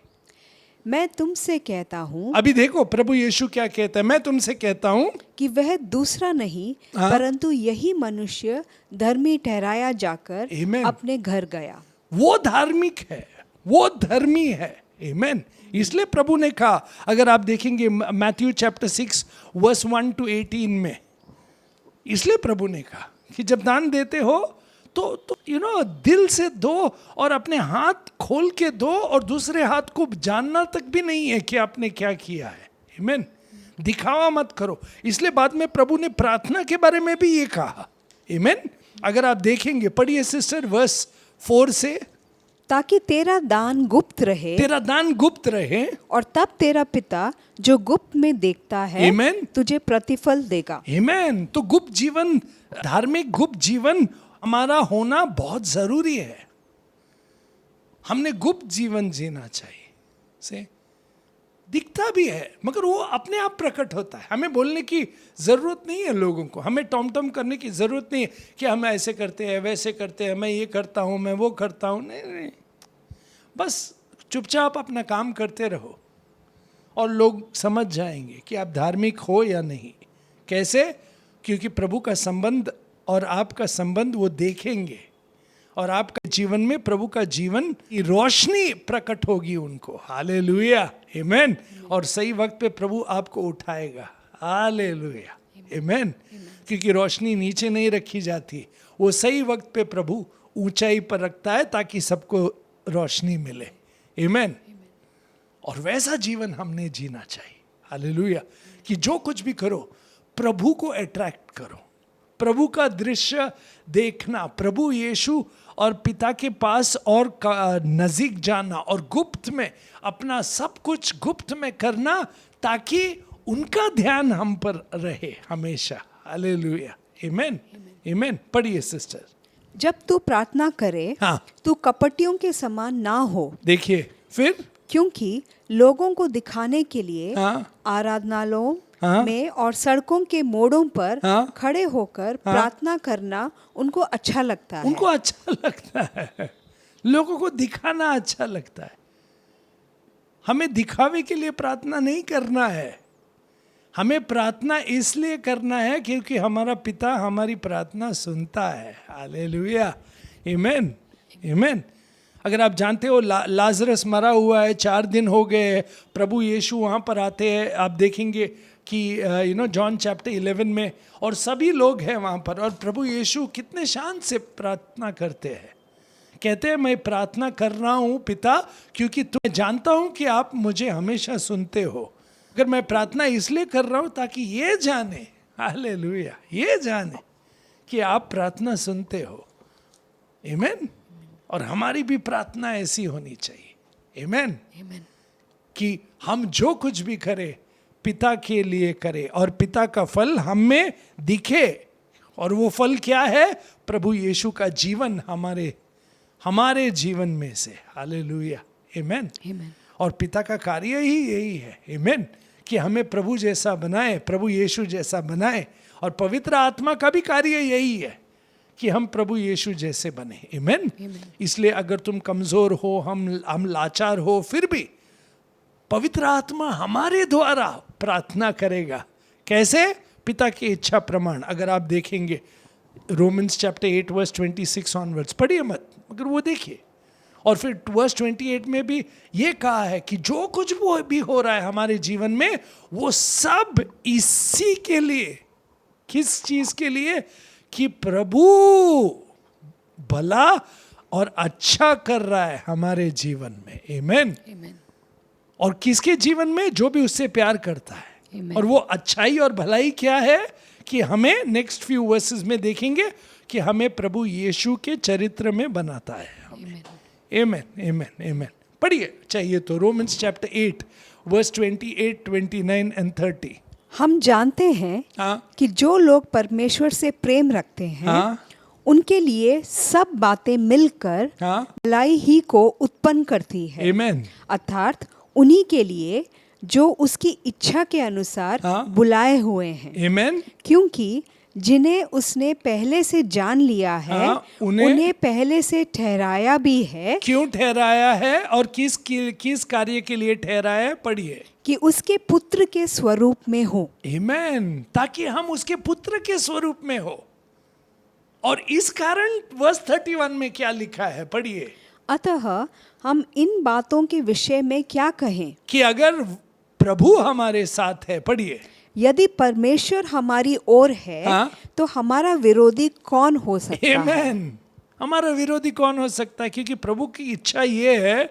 मैं तुमसे कहता हूँ, अभी देखो प्रभु यीशु क्या कहता है, मैं तुमसे कहता हूँ कि वह दूसरा नहीं हाँ? परंतु यही मनुष्य धर्मी ठहराया जाकर Amen. अपने घर गया। वो धार्मिक है, वो धर्मी है। आमीन। इसलिए प्रभु ने कहा, अगर आप देखेंगे मैथ्यू चैप्टर 6 वर्स 1 to 18 में, इसलिए प्रभु ने कहा कि जब दान देते हो तो दिल से दो और अपने हाथ खोल के दो और दूसरे हाथ को जानना तक भी नहीं है कि आपने क्या किया है। आमीन। दिखावा मत करो। इसलिए बाद में प्रभु ने प्रार्थना के बारे में भी ये कहा। आमीन। अगर आप देखेंगे, पढ़िए सिस्टर वर्स 4 से, ताकि तेरा दान गुप्त रहे, तेरा दान गुप्त रहे और तब तेरा पिता जो गुप्त में देखता है Amen. तुझे प्रतिफल देगा। आमीन। तो गुप्त जीवन, धार्मिक गुप्त जीवन हमारा होना बहुत जरूरी है। हमने गुप्त जीवन जीना चाहिए। से दिखता भी है मगर वो अपने आप प्रकट होता है। हमें बोलने की जरूरत नहीं है लोगों को, हमें टॉम करने की जरूरत नहीं है कि हम ऐसे करते हैं, वैसे करते हैं, मैं ये करता हूँ, मैं वो करता हूँ। नहीं, बस चुपचाप अपना काम करते रहो और लोग समझ जाएंगे कि आप धार्मिक हो या नहीं। कैसे? क्योंकि प्रभु का संबंध और आपका संबंध वो देखेंगे और आपका जीवन में प्रभु का जीवन की रोशनी प्रकट होगी उनको। हालेलुया। आमीन। और सही वक्त पे प्रभु आपको उठाएगा। हालेलुया। आमीन। क्योंकि रोशनी नीचे नहीं रखी जाती, वो सही वक्त पे प्रभु ऊंचाई पर रखता है ताकि सबको रोशनी मिले। आमीन। और वैसा जीवन हमने जीना चाहिए। हालेलुया। कि जो कुछ भी करो प्रभु को अट्रैक्ट करो, प्रभु का दृश्य देखना, प्रभु यीशु और पिता के पास और नजीक जाना और गुप्त में अपना सब कुछ गुप्त में करना ताकि उनका ध्यान हम पर रहे हमेशा। हालेलुया। आमीन। आमीन। पढ़िए सिस्टर। जब तू प्रार्थना करे हाँ। तू कपटियों के समान ना हो। देखिए फिर क्योंकि लोगों को दिखाने के लिए हाँ आराधनालयों हाँ में और सड़कों के मोड़ों पर हाँ खड़े होकर प्रार्थना करना उनको अच्छा लगता है। उनको अच्छा लगता है, लोगों को दिखाना अच्छा लगता है। हमें दिखावे के लिए प्रार्थना नहीं करना है, हमें प्रार्थना इसलिए करना है क्योंकि हमारा पिता हमारी प्रार्थना सुनता है। हालेलुया, आमेन, आमेन। अगर आप जानते हो लाजरस मरा हुआ है, 4 दिन हो गए, प्रभु यीशु वहाँ पर आते हैं, आप देखेंगे कि जॉन चैप्टर 11 में, और सभी लोग हैं वहाँ पर, और प्रभु यीशु कितने शांत से प्रार्थना करते हैं। कहते हैं मैं प्रार्थना कर रहा हूँ पिता क्योंकि मैं जानता हूँ कि आप मुझे हमेशा सुनते हो। अगर मैं प्रार्थना इसलिए कर रहा हूँ ताकि ये जाने, हालेलुया, ये जाने कि आप प्रार्थना सुनते हो। आमेन। और हमारी भी प्रार्थना ऐसी होनी चाहिए। आमेन। कि हम जो कुछ भी करें पिता के लिए करें और पिता का फल हम में दिखे। और वो फल क्या है? प्रभु यीशु का जीवन हमारे जीवन में से। हालेलुया, आमेन। और पिता का कार्य ही यही है, आमेन, कि हमें प्रभु जैसा बनाए, प्रभु यीशु जैसा बनाए। और पवित्र आत्मा का भी कार्य यही है कि हम प्रभु यीशु जैसे बने। आमेन। इसलिए अगर तुम कमजोर हो, हम लाचार हो, फिर भी पवित्र आत्मा हमारे द्वारा प्रार्थना करेगा। कैसे? पिता की इच्छा प्रमाण। अगर आप देखेंगे रोमन्स चैप्टर 8 वर्स 26 ऑनवर्ड्स, पढ़िए मत, मगर वो देखिए। और फिर वर्स 28 में भी ये कहा है कि जो कुछ वो भी हो रहा है हमारे जीवन में, वो सब इसी के लिए। किस चीज के लिए? कि प्रभु भला और अच्छा कर रहा है हमारे जीवन में। आमेन। और किसके जीवन में? जो भी उससे प्यार करता है। और वो अच्छाई और भलाई क्या है? कि हमें नेक्स्ट फ्यू वर्सेस में देखेंगे कि हमें प्रभु यीशु के चरित्र में बनाता है। आमेन, आमेन, आमेन। पढ़िए चाहिए तो रोमन्स चैप्टर 8 वर्स 28, 29 एंड 30। हम जानते हैं कि जो लोग परमेश्वर से प्रेम रखते हैं उनके लिए सब बातें मिलकर भलाई ही को उत्पन्न करती है। आमेन। अर्थात उन्हीं के लिए जो उसकी इच्छा के अनुसार बुलाए हुए हैं। आमेन। क्योंकि जिन्हें उसने पहले से जान लिया है उन्हें पहले से ठहराया भी है। क्यों ठहराया है और किस कार्य के लिए ठहराया है? पढ़िए। कि उसके पुत्र के स्वरूप में हो। आमेन। ताकि हम उसके पुत्र के स्वरूप में हो। और इस कारण वर्स 31 में क्या लिखा है? पढ़िए। अतः हम इन बातों के विषय में क्या कहें? कि अगर प्रभु हमारे साथ है, पढ़िए, यदि परमेश्वर हमारी ओर है तो हमारा विरोधी कौन हो सकता है? आमेन। हमारा विरोधी कौन हो सकता है? क्योंकि प्रभु की इच्छा ये है,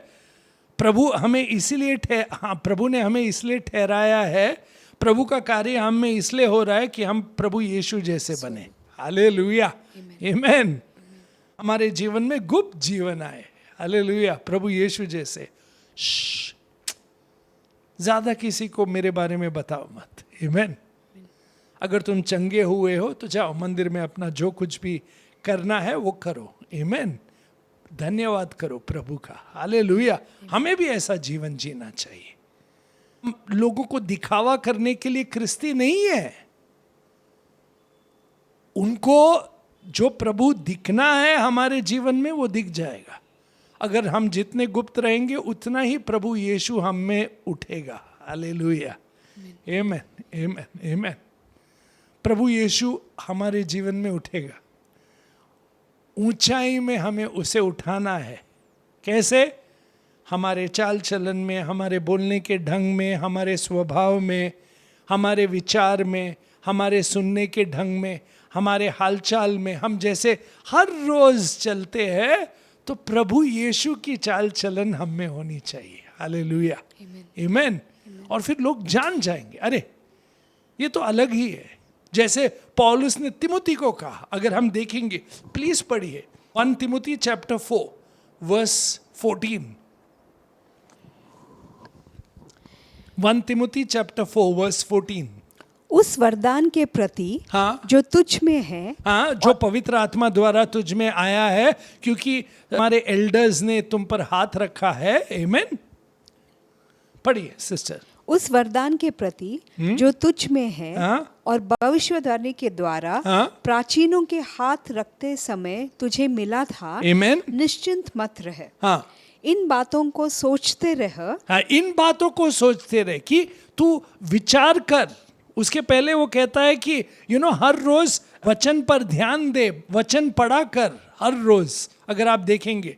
प्रभु हमें इसीलिए प्रभु ने हमें इसलिए ठहराया है, प्रभु का कार्य हम में इसलिए हो रहा है कि हम प्रभु यीशु जैसे बने। हालेलुया, आमेन। हमारे जीवन में गुप्त जीवन आए। हालेलुया, प्रभु यीशु जैसे। ज्यादा किसी को मेरे बारे में बताओ मत। आमेन। अगर तुम चंगे हुए हो तो जाओ मंदिर में अपना जो कुछ भी करना है वो करो। आमेन। धन्यवाद करो प्रभु का। हालेलुया। हमें भी ऐसा जीवन जीना चाहिए। लोगों को दिखावा करने के लिए क्रिस्ती नहीं है। उनको जो प्रभु दिखना है हमारे जीवन में वो दिख जाएगा। अगर हम जितने गुप्त रहेंगे उतना ही प्रभु यीशु हम में उठेगा। हालेलुया, आमेन, आमेन, आमेन। प्रभु यीशु हमारे जीवन में उठेगा। ऊंचाई में हमें उसे उठाना है। कैसे? हमारे चाल चलन में, हमारे बोलने के ढंग में, हमारे स्वभाव में, हमारे विचार में, हमारे सुनने के ढंग में, हमारे हालचाल में। हम जैसे हर रोज चलते हैं तो प्रभु यीशु की चाल चलन हम में होनी चाहिए। हालेलुया, आमेन। और फिर लोग जान जाएंगे, अरे ये तो अलग ही है। जैसे पौलुस ने तिमुथी को कहा, अगर हम देखेंगे, प्लीज पढ़िए 1 Timothy chapter 4 verse 14। 1 Timothy chapter 4 verse 14। उस वरदान के प्रति जो तुझ में है, जो पवित्र आत्मा द्वारा तुझ में आया है, क्योंकि हमारे एल्डर्स ने तुम पर हाथ रखा है। आमेन। पढ़िए सिस्टर। उस वरदान के प्रति जो तुझ में है और भविष्यवाणी के द्वारा प्राचीनों के हाथ रखते समय तुझे मिला था, आमेन, निश्चिंत मत रह। हाँ, इन बातों को सोचते रह। हाँ, इन बातों को सोचते रहे कि तू विचार कर। उसके पहले वो कहता है कि हर रोज वचन पर ध्यान दे, वचन पढ़ा कर हर रोज। अगर आप देखेंगे,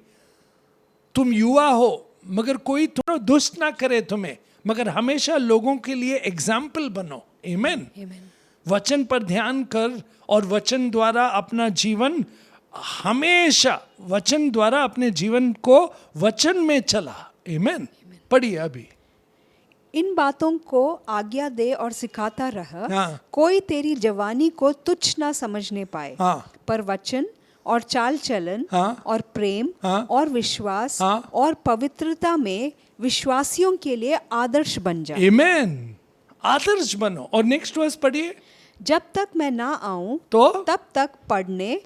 तुम युवा हो मगर कोई दुष्ट ना करे तुम्हें, मगर हमेशा लोगों के लिए एग्जाम्पल बनो। आमेन। वचन पर ध्यान कर और वचन द्वारा अपना जीवन, हमेशा वचन द्वारा अपने जीवन को वचन में चला। आमेन। पढ़िए अभी। इन बातों को आज्ञा दे और सिखाता रह। हाँ। कोई तेरी जवानी को तुच्छ ना समझने पाए। हाँ। पर वचन और चाल चलन, हाँ। और प्रेम, हाँ। और विश्वास, हाँ। और पवित्रता में विश्वासियों के लिए आदर्श बन जा। आमेन। आदर्श बनो। और नेक्स्ट वर्स पढ़िए। जब तक मैं ना आऊं तो तब तक पढ़ने,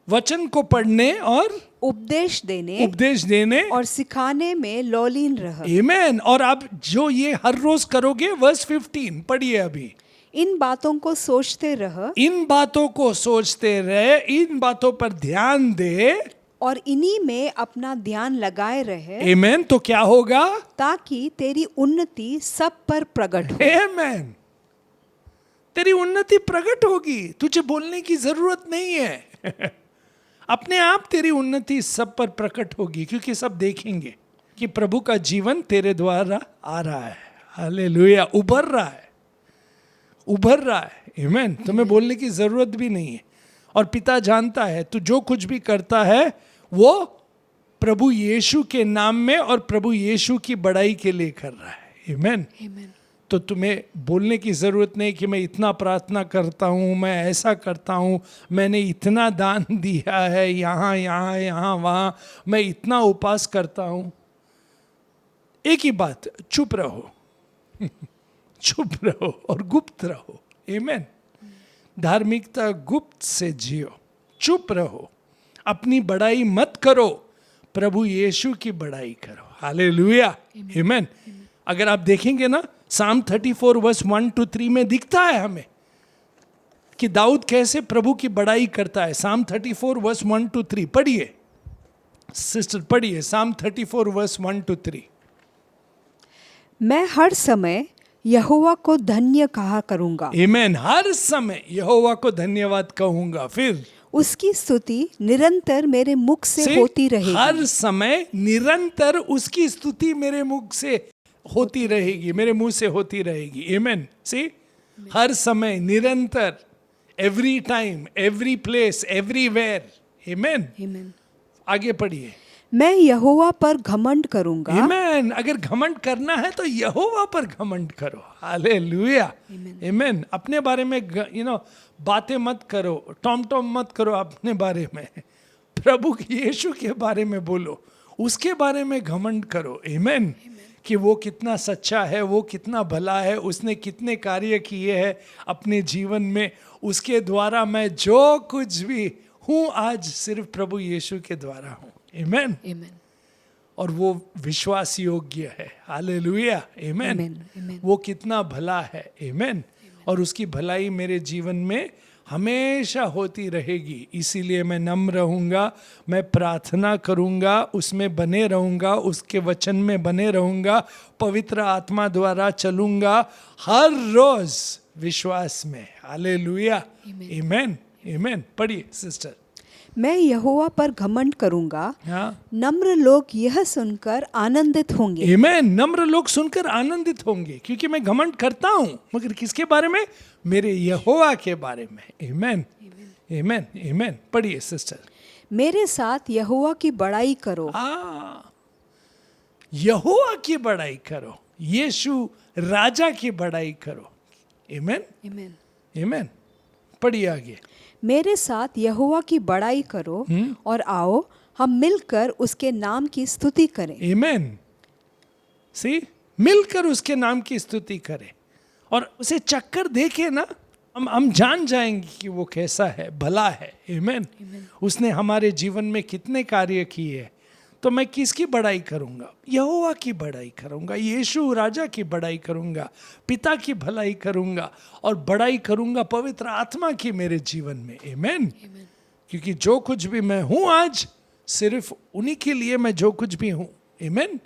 वचन को पढ़ने और उपदेश देने और सिखाने में लौलीन रह। आमेन। और आप जो ये हर रोज करोगे, वर्स 15 पढ़िए अभी। इन बातों को सोचते रह। इन बातों को सोचते रहे, इन बातों पर ध्यान दे और इन्हीं में अपना ध्यान लगाए रहे। आमेन। तो क्या होगा? ताकि तेरी उन्नति सब पर प्रकट हो। आमेन। तेरी उन्नति प्रकट होगी, तुझे बोलने की जरूरत नहीं है। अपने आप तेरी उन्नति सब पर प्रकट होगी, क्योंकि सब देखेंगे कि प्रभु का जीवन तेरे द्वारा आ रहा है। हालेलुया। उभर रहा है, उभर रहा है। आमेन। तुम्हें बोलने की जरूरत भी नहीं है। और पिता जानता है तू जो कुछ भी करता है वो प्रभु यीशु के नाम में और प्रभु यीशु की बड़ाई के लिए कर रहा है। आमेन। तो तुम्हें बोलने की जरूरत नहीं कि मैं इतना प्रार्थना करता हूँ, मैं ऐसा करता हूँ, मैंने इतना दान दिया है, यहाँ यहाँ यहाँ वहाँ, मैं इतना उपवास करता हूँ। एक ही बात, चुप रहो। चुप रहो और गुप्त रहो। आमेन। धार्मिकता गुप्त से जियो, चुप रहो, अपनी बड़ाई मत करो, प्रभु यीशु की बड़ाई करो। हालेलुया। आमेन। अगर आप देखेंगे ना, साम 34 वर्स 1-3 में दिखता है हमें कि दाऊद कैसे प्रभु की बड़ाई करता है। साम 34 वर्स 1-3 पढ़िए सिस्टर, पढ़िए साम 34 वर्स 1-3। मैं हर समय यहोवा को धन्य कहा करूंगा। आमेन। हर समय यहोवा को धन्यवाद कहूंगा। फिर उसकी स्तुति निरंतर मेरे मुख से होती रहेगी। हर समय निरंतर उसकी स्तुति मेरे मुख से होती रहेगी, मेरे मुंह से होती रहेगी। आमेन। सी, हर समय, निरंतर, every time, every place, everywhere. आमेन। आगे पढ़िए। मैं यहोवा पर घमंड करूंगा। आमेन। अगर घमंड करना है तो यहोवा पर घमंड करो। हालेलुया। आमेन। अपने बारे में बातें मत करो, टॉम टॉम मत करो अपने बारे में। प्रभु यीशु के बारे में बोलो, उसके बारे में घमंड करो। आमेन। कि वो कितना सच्चा है, वो कितना भला है, उसने कितने कार्य किए हैं अपने जीवन में, उसके द्वारा मैं जो कुछ भी हूँ आज सिर्फ प्रभु यीशु के द्वारा हूँ। आमेन। और वो विश्वास योग्य है। हालेलुया। आमेन। वो कितना भला है। आमेन। और उसकी भलाई मेरे जीवन में हमेशा होती रहेगी। इसीलिए मैं नम्र रहूँगा, मैं प्रार्थना करूँगा, उसमें बने रहूँगा, उसके वचन में बने रहूँगा, पवित्र आत्मा द्वारा चलूँगा हर रोज विश्वास में। हालेलुया। आमेन। आमेन। पढ़िए सिस्टर। मैं यहोवा पर घमंड करूंगा। हाँ। नम्र लोग यह सुनकर आनंदित होंगे। आमेन। नम्र लोग सुनकर आनंदित होंगे, क्योंकि मैं घमंड करता हूँ, मगर किसके बारे में? मेरे यहोवा के बारे में। आमेन। आमेन। आमेन। पढ़िए सिस्टर। मेरे साथ यहोवा की बड़ाई करो। यहोवा की बड़ाई करो, यीशु राजा की बड़ाई करो। आमेन। आमेन। आमेन। पढ़िए आगे। मेरे साथ यहोवा की बड़ाई करो और आओ हम मिलकर उसके नाम की स्तुति करें। आमेन। सी, मिलकर उसके नाम की स्तुति करें और उसे चक्कर देके ना हम जान जाएंगे कि वो कैसा है, भला है। आमेन। उसने हमारे जीवन में कितने कार्य किए, तो मैं किसकी बड़ाई करूंगा? यहोवा की बड़ाई करूंगा, यीशु राजा की बड़ाई करूंगा, पिता की भलाई करूंगा और बड़ाई करूंगा पवित्र आत्मा की मेरे जीवन में। आमीन। क्योंकि जो कुछ भी मैं हूं आज, सिर्फ उन्हीं के लिए मैं जो कुछ भी हूं। आमीन।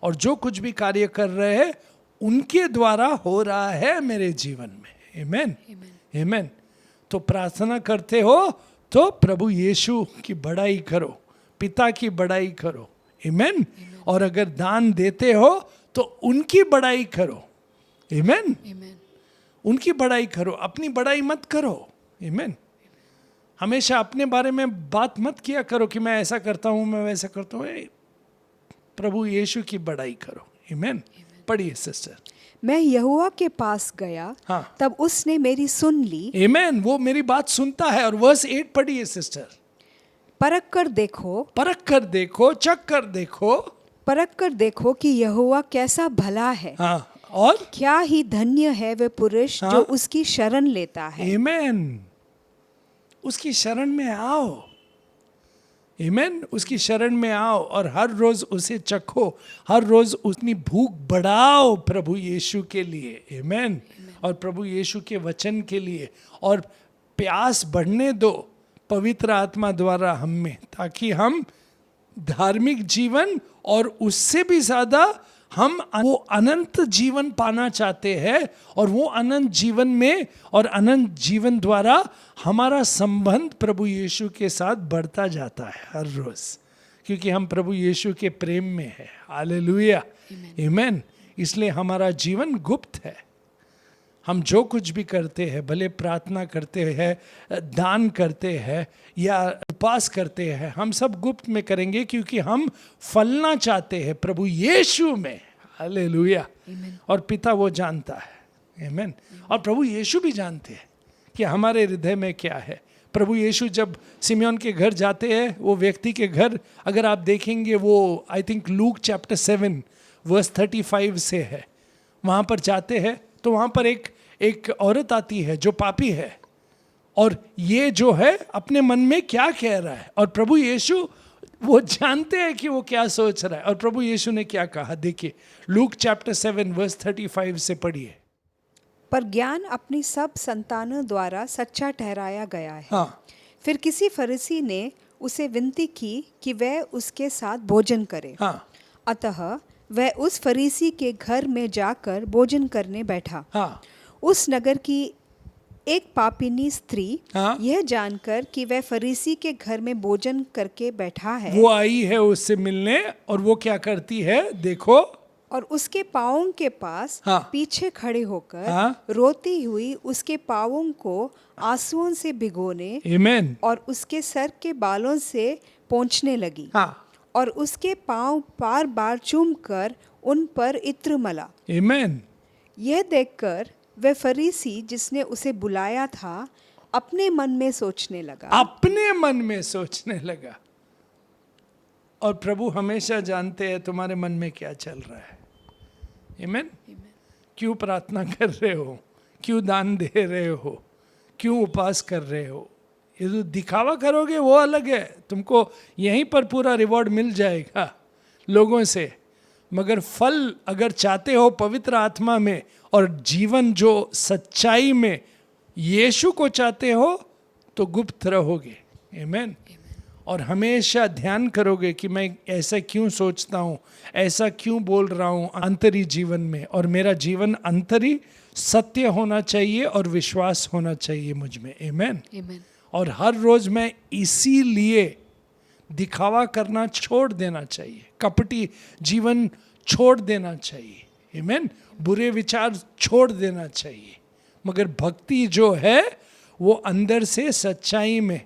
और जो कुछ भी कार्य कर रहे हैं उनके द्वारा हो रहा है मेरे जीवन में। आमीन। आमीन। तो प्रार्थना करते हो तो प्रभु यीशु की बड़ाई करो, पिता की बड़ाई करो। आमीन। और अगर दान देते हो तो उनकी बड़ाई करो। आमीन। उनकी बड़ाई करो, अपनी बड़ाई मत करो। आमीन। हमेशा अपने बारे में बात मत किया करो कि मैं ऐसा करता हूं, मैं वैसा करता हूं। प्रभु यीशु की बड़ाई करो। आमीन। पढ़िए सिस्टर। मैं यहोवा के पास गया, हाँ। तब उसने मेरी सुन ली। आमीन। वो मेरी बात सुनता है। और वर्स 8 पढ़िए सिस्टर। परख कर देखो, परख कर देखो, चख कर देखो, परख कर देखो कि यहोवा कैसा भला है। हाँ। और क्या ही धन्य है वह पुरुष जो उसकी शरण लेता है। आमीन। उसकी शरण में आओ। आमीन। उसकी शरण में आओ और हर रोज उसे चखो, हर रोज उसकी भूख बढ़ाओ प्रभु यीशु के लिए। आमीन। और प्रभु यीशु के वचन के लिए, और प्यास बढ़ने दो पवित्र आत्मा द्वारा हम में, ताकि हम धार्मिक जीवन और उससे भी ज्यादा हम वो अनंत जीवन पाना चाहते हैं। और वो अनंत जीवन में और अनंत जीवन द्वारा हमारा संबंध प्रभु यीशु के साथ बढ़ता जाता है हर रोज, क्योंकि हम प्रभु यीशु के प्रेम में है। हालेलुया। आमीन। इसलिए हमारा जीवन गुप्त है। हम जो कुछ भी करते हैं, भले प्रार्थना करते हैं, दान करते हैं या उपवास करते हैं, हम सब गुप्त में करेंगे, क्योंकि हम फलना चाहते हैं प्रभु यीशु में। हालेलुया। और पिता वो जानता है। आमीन। और प्रभु यीशु भी जानते हैं कि हमारे हृदय में क्या है। प्रभु यीशु जब सिमियोन के घर जाते हैं, वो व्यक्ति के घर, अगर आप देखेंगे वो I think Luke chapter 7 verse 35 से है, वहाँ पर जाते हैं तो वहाँ पर एक औरत आती है जो पापी है, और ये जो है अपने मन में क्या कह रहा है, और प्रभु यीशु वो जानते हैं कि वो क्या सोच रहा है। और प्रभु यीशु ने क्या कहा, देखिए लूक चैप्टर 7 वर्स 35 से पढ़िए। पर ज्ञान अपनी सब संतानों द्वारा सच्चा ठहराया गया है। हाँ। फिर किसी फरीसी ने उसे विनती की कि वह उसके साथ भोजन करे। हाँ। अतः वह उस फरीसी के घर में जाकर भोजन करने बैठा। हाँ। उस नगर की एक पापिनी स्त्री हाँ। यह जानकर कि वह फरीसी के घर में भोजन करके बैठा है, वो आई है उससे मिलने, और वो क्या करती है देखो, और उसके पाँवों के पास हाँ। पीछे खड़े होकर हाँ। रोती हुई उसके पाँवों को आंसुओं से भिगोने आमीन, और उसके सर के बालों से पोंछने लगी। हाँ। और उसके पाँव बार बार चूमकर उन पर इत्र मला। आमीन। यह देखकर वह फरीसी जिसने उसे बुलाया था अपने मन में सोचने लगा, अपने मन में सोचने लगा। और प्रभु हमेशा जानते हैं तुम्हारे मन में क्या चल रहा है। आमीन। क्यों प्रार्थना कर रहे हो, क्यों दान दे रहे हो, क्यों उपवास कर रहे हो। ये जो दिखावा करोगे वो अलग है, तुमको यहीं पर पूरा रिवॉर्ड मिल जाएगा लोगों से, मगर फल अगर चाहते हो पवित्र आत्मा में और जीवन जो सच्चाई में यीशु को चाहते हो तो गुप्त रहोगे। आमीन। और हमेशा ध्यान करोगे कि मैं ऐसा क्यों सोचता हूँ, ऐसा क्यों बोल रहा हूँ अंतरी जीवन में, और मेरा जीवन अंतरी सत्य होना चाहिए और विश्वास होना चाहिए मुझ में। आमीन। और हर रोज मैं इसीलिए दिखावा करना छोड़ देना चाहिए, कपटी जीवन छोड़ देना चाहिए। आमीन। बुरे विचार छोड़ देना चाहिए, मगर भक्ति जो है वो अंदर से सच्चाई में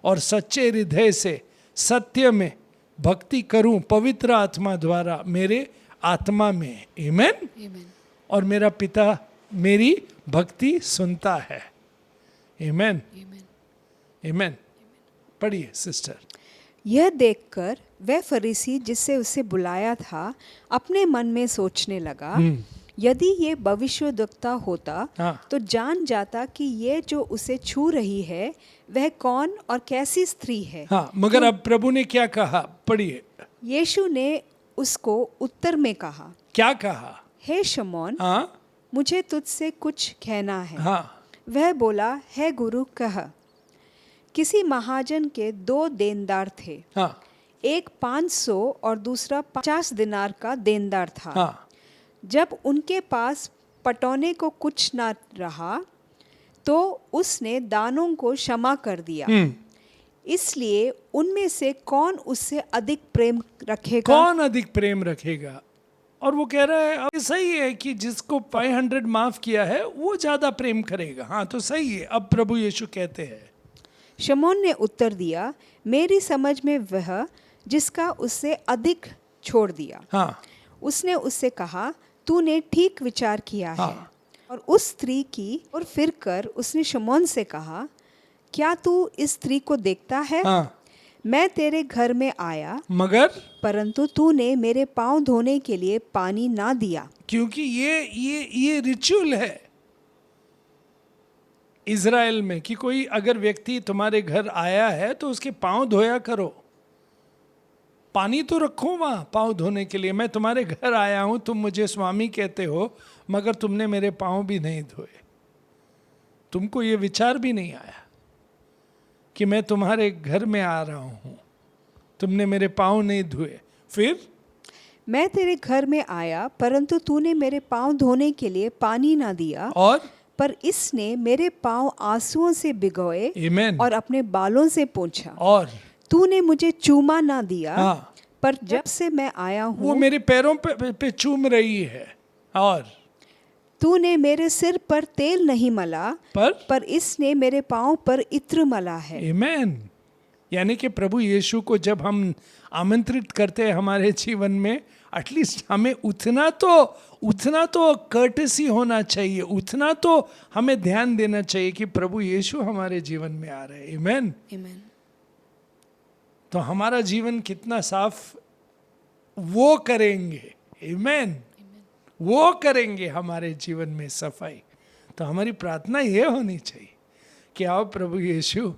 और सच्चे हृदय से सत्य में भक्ति करूं पवित्र आत्मा द्वारा मेरे आत्मा में। आमीन। और मेरा पिता मेरी भक्ति सुनता है। आमीन। आमीन। पढ़िए सिस्टर। यह देखकर वह फरीसी जिससे उसे बुलाया था अपने मन में सोचने लगा, यदि ये भविष्यद्वक्ता होता तो जान जाता कि ये जो उसे छू रही है वह कौन और कैसी स्त्री है। हाँ, मगर अब प्रभु ने क्या कहा, पढ़िए। यीशु ने उसको उत्तर में कहा, क्या कहा? हे शमौन, हाँ मुझे तुझसे कुछ कहना है। हाँ वह बोला, है गुरु, कह। किसी महाजन के 2 देनदार थे। हाँ एक 500 और दूसरा 50 दिनार का देनदार था। हाँ जब उनके पास पटौने को कुछ ना रहा तो उसने दानों को क्षमा कर दिया। इसलिए उनमें से कौन उससे अधिक प्रेम रखेगा? कौन अधिक प्रेम रखेगा? और वो कह रहा है अब सही है कि जिसको 500 माफ किया है वो ज्यादा प्रेम करेगा। हाँ तो सही है। अब प्रभु यीशु कहते हैं, शमौन ने उत्तर दिया, मेरी समझ में वह जिसका उससे अधिक छोड़ दिया। हाँ उसने उससे कहा, तूने ठीक विचार किया है। हाँ। और उस स्त्री की और फिर कर उसने शमौन से कहा, क्या तू इस स्त्री को देखता है? हाँ मैं तेरे घर में आया, मगर परंतु तूने मेरे पाँव धोने के लिए पानी ना दिया। क्योंकि ये रिचुअल है इज़राइल में कि कोई अगर व्यक्ति तुम्हारे घर आया है तो उसके पाँव धोया करो। पानी तो रखो वहाँ पाँव धोने के लिए। मैं तुम्हारे घर आया हूँ, तुम मुझे स्वामी कहते हो, मगर तुमने मेरे पाँव भी नहीं धोए। तुमको ये विचार भी नहीं आया कि मैं तुम्हारे घर में आ रहा हूँ, तुमने मेरे पाँव नहीं धोए। फिर मैं तेरे घर में आया, परंतु तूने मेरे पाँव धोने के लिए पानी ना दिया। और पर इसने मेरे पाँव आंसुओं से भिगोए Amen. और अपने बालों से पोंछा। और तूने मुझे चूमा ना दिया। हाँ, पर जब से मैं आया वो हूँ मेरे पैरों पे चूम रही है। और तूने मेरे सिर पर तेल नहीं मला, पर इसने मेरे पाँव पर इत्र मला है। आमेन। यानी कि प्रभु यीशु को जब हम आमंत्रित करते हैं हमारे जीवन में, एटलीस्ट हमें उतना तो कर्टसी होना चाहिए, उतना तो हमें ध्यान देना चाहिए कि प्रभु यीशु हमारे जीवन में आ रहे हैं। आमेन। आमेन। तो हमारा जीवन कितना साफ वो करेंगे। आमेन। वो करेंगे हमारे जीवन में सफाई। तो हमारी प्रार्थना ये होनी चाहिए कि आओ प्रभु यीशु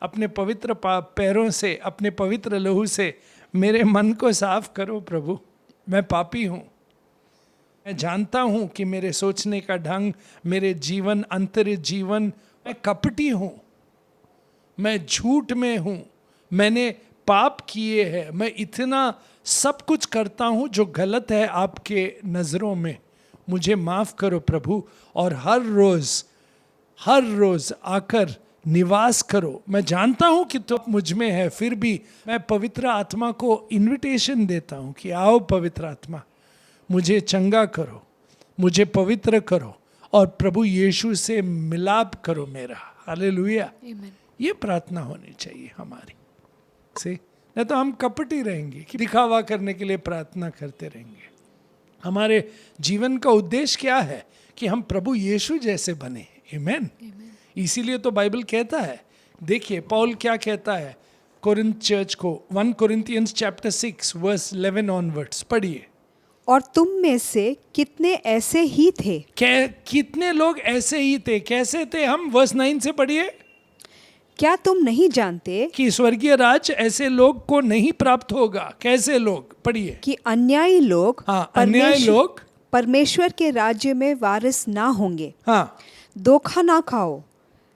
अपने पवित्र पैरों से, अपने पवित्र लहू से मेरे मन को साफ करो। प्रभु मैं पापी हूँ, मैं जानता हूँ कि मेरे सोचने का ढंग, मेरे जीवन, अंतर जीवन, मैं कपटी हूँ, मैं झूठ में हूँ, मैंने पाप किए हैं, मैं इतना सब कुछ करता हूँ जो गलत है आपके नज़रों में। मुझे माफ़ करो प्रभु, और हर रोज़ आकर निवास करो। मैं जानता हूँ कि तो मुझ में है, फिर भी मैं पवित्र आत्मा को इनविटेशन देता हूँ कि आओ पवित्र आत्मा, मुझे चंगा करो, मुझे पवित्र करो और प्रभु यीशु से मिलाप करो मेरा। हालेलुया। ये प्रार्थना होनी चाहिए हमारी से। नहीं तो हम कपटी रहेंगे कि दिखावा करने के लिए प्रार्थना करते रहेंगे। हमारे जीवन का उद्देश्य क्या है? कि हम प्रभु यीशु जैसे बने। आमेन। इसीलिए तो बाइबल कहता है, देखिए पौल क्या कहता है कोरिन्थ चर्च को, 1 Corinthians chapter 6 verse 11 onwards पढ़िए। और तुम में से कितने ऐसे ही थे? कितने लोग ऐसे ही थे? कैसे थे हम? वर्स 9 से पढ़िए। क्या तुम नहीं जानते कि स्वर्गीय राज ऐसे लोग को नहीं प्राप्त होगा? कैसे लोग? पढ़िए। कि अन्यायी लोग, हाँ, अन्यायी लोग परमेश्वर के राज्य में वारिस ना होंगे। हाँ, धोखा ना खाओ,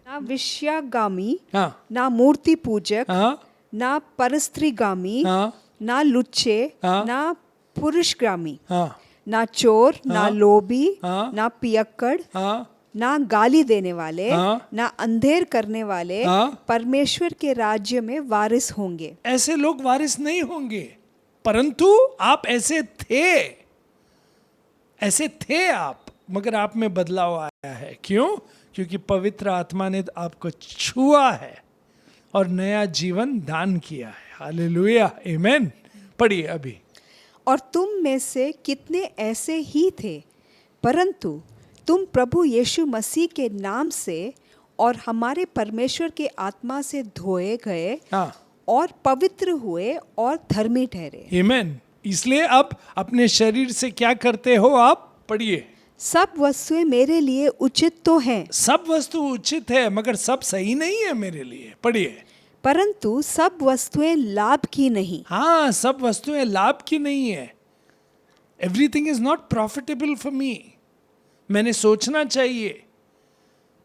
ना विषयागामी, हाँ, ना मूर्ति पूजक, हाँ, ना परस्त्रीगामी, हाँ, ना लुच्चे, हाँ, ना पुरुषगामी, हाँ, ना चोर, ना लोभी, हाँ, ना पियक्कड़, हाँ, ना गाली देने वाले, हाँ, ना अंधेर करने वाले हाँ, परमेश्वर के राज्य में वारिस होंगे। ऐसे लोग वारिस नहीं होंगे, परंतु आप ऐसे थे आप, मगर आप में बदलाव आया है। क्यों? क्योंकि पवित्र आत्मा ने आपको छुआ है और नया जीवन दान किया है। हालेलुया। आमेन। पढ़िए अभी। और तुम में से कितने ऐसे ही थे, परंतु तुम प्रभु यीशु मसीह के नाम से और हमारे परमेश्वर के आत्मा से धोए गए, हाँ, और पवित्र हुए और धर्मी ठहरे। आमेन। इसलिए अब अपने शरीर से क्या करते हो आप? पढ़िए। सब वस्तुएं मेरे लिए उचित तो हैं, सब वस्तु उचित है, मगर सब सही नहीं है मेरे लिए। पढ़िए। परंतु सब वस्तुएं लाभ की नहीं। हाँ, सब वस्तुएं लाभ की नहीं है। Everything is not profitable for me. मैंने सोचना चाहिए,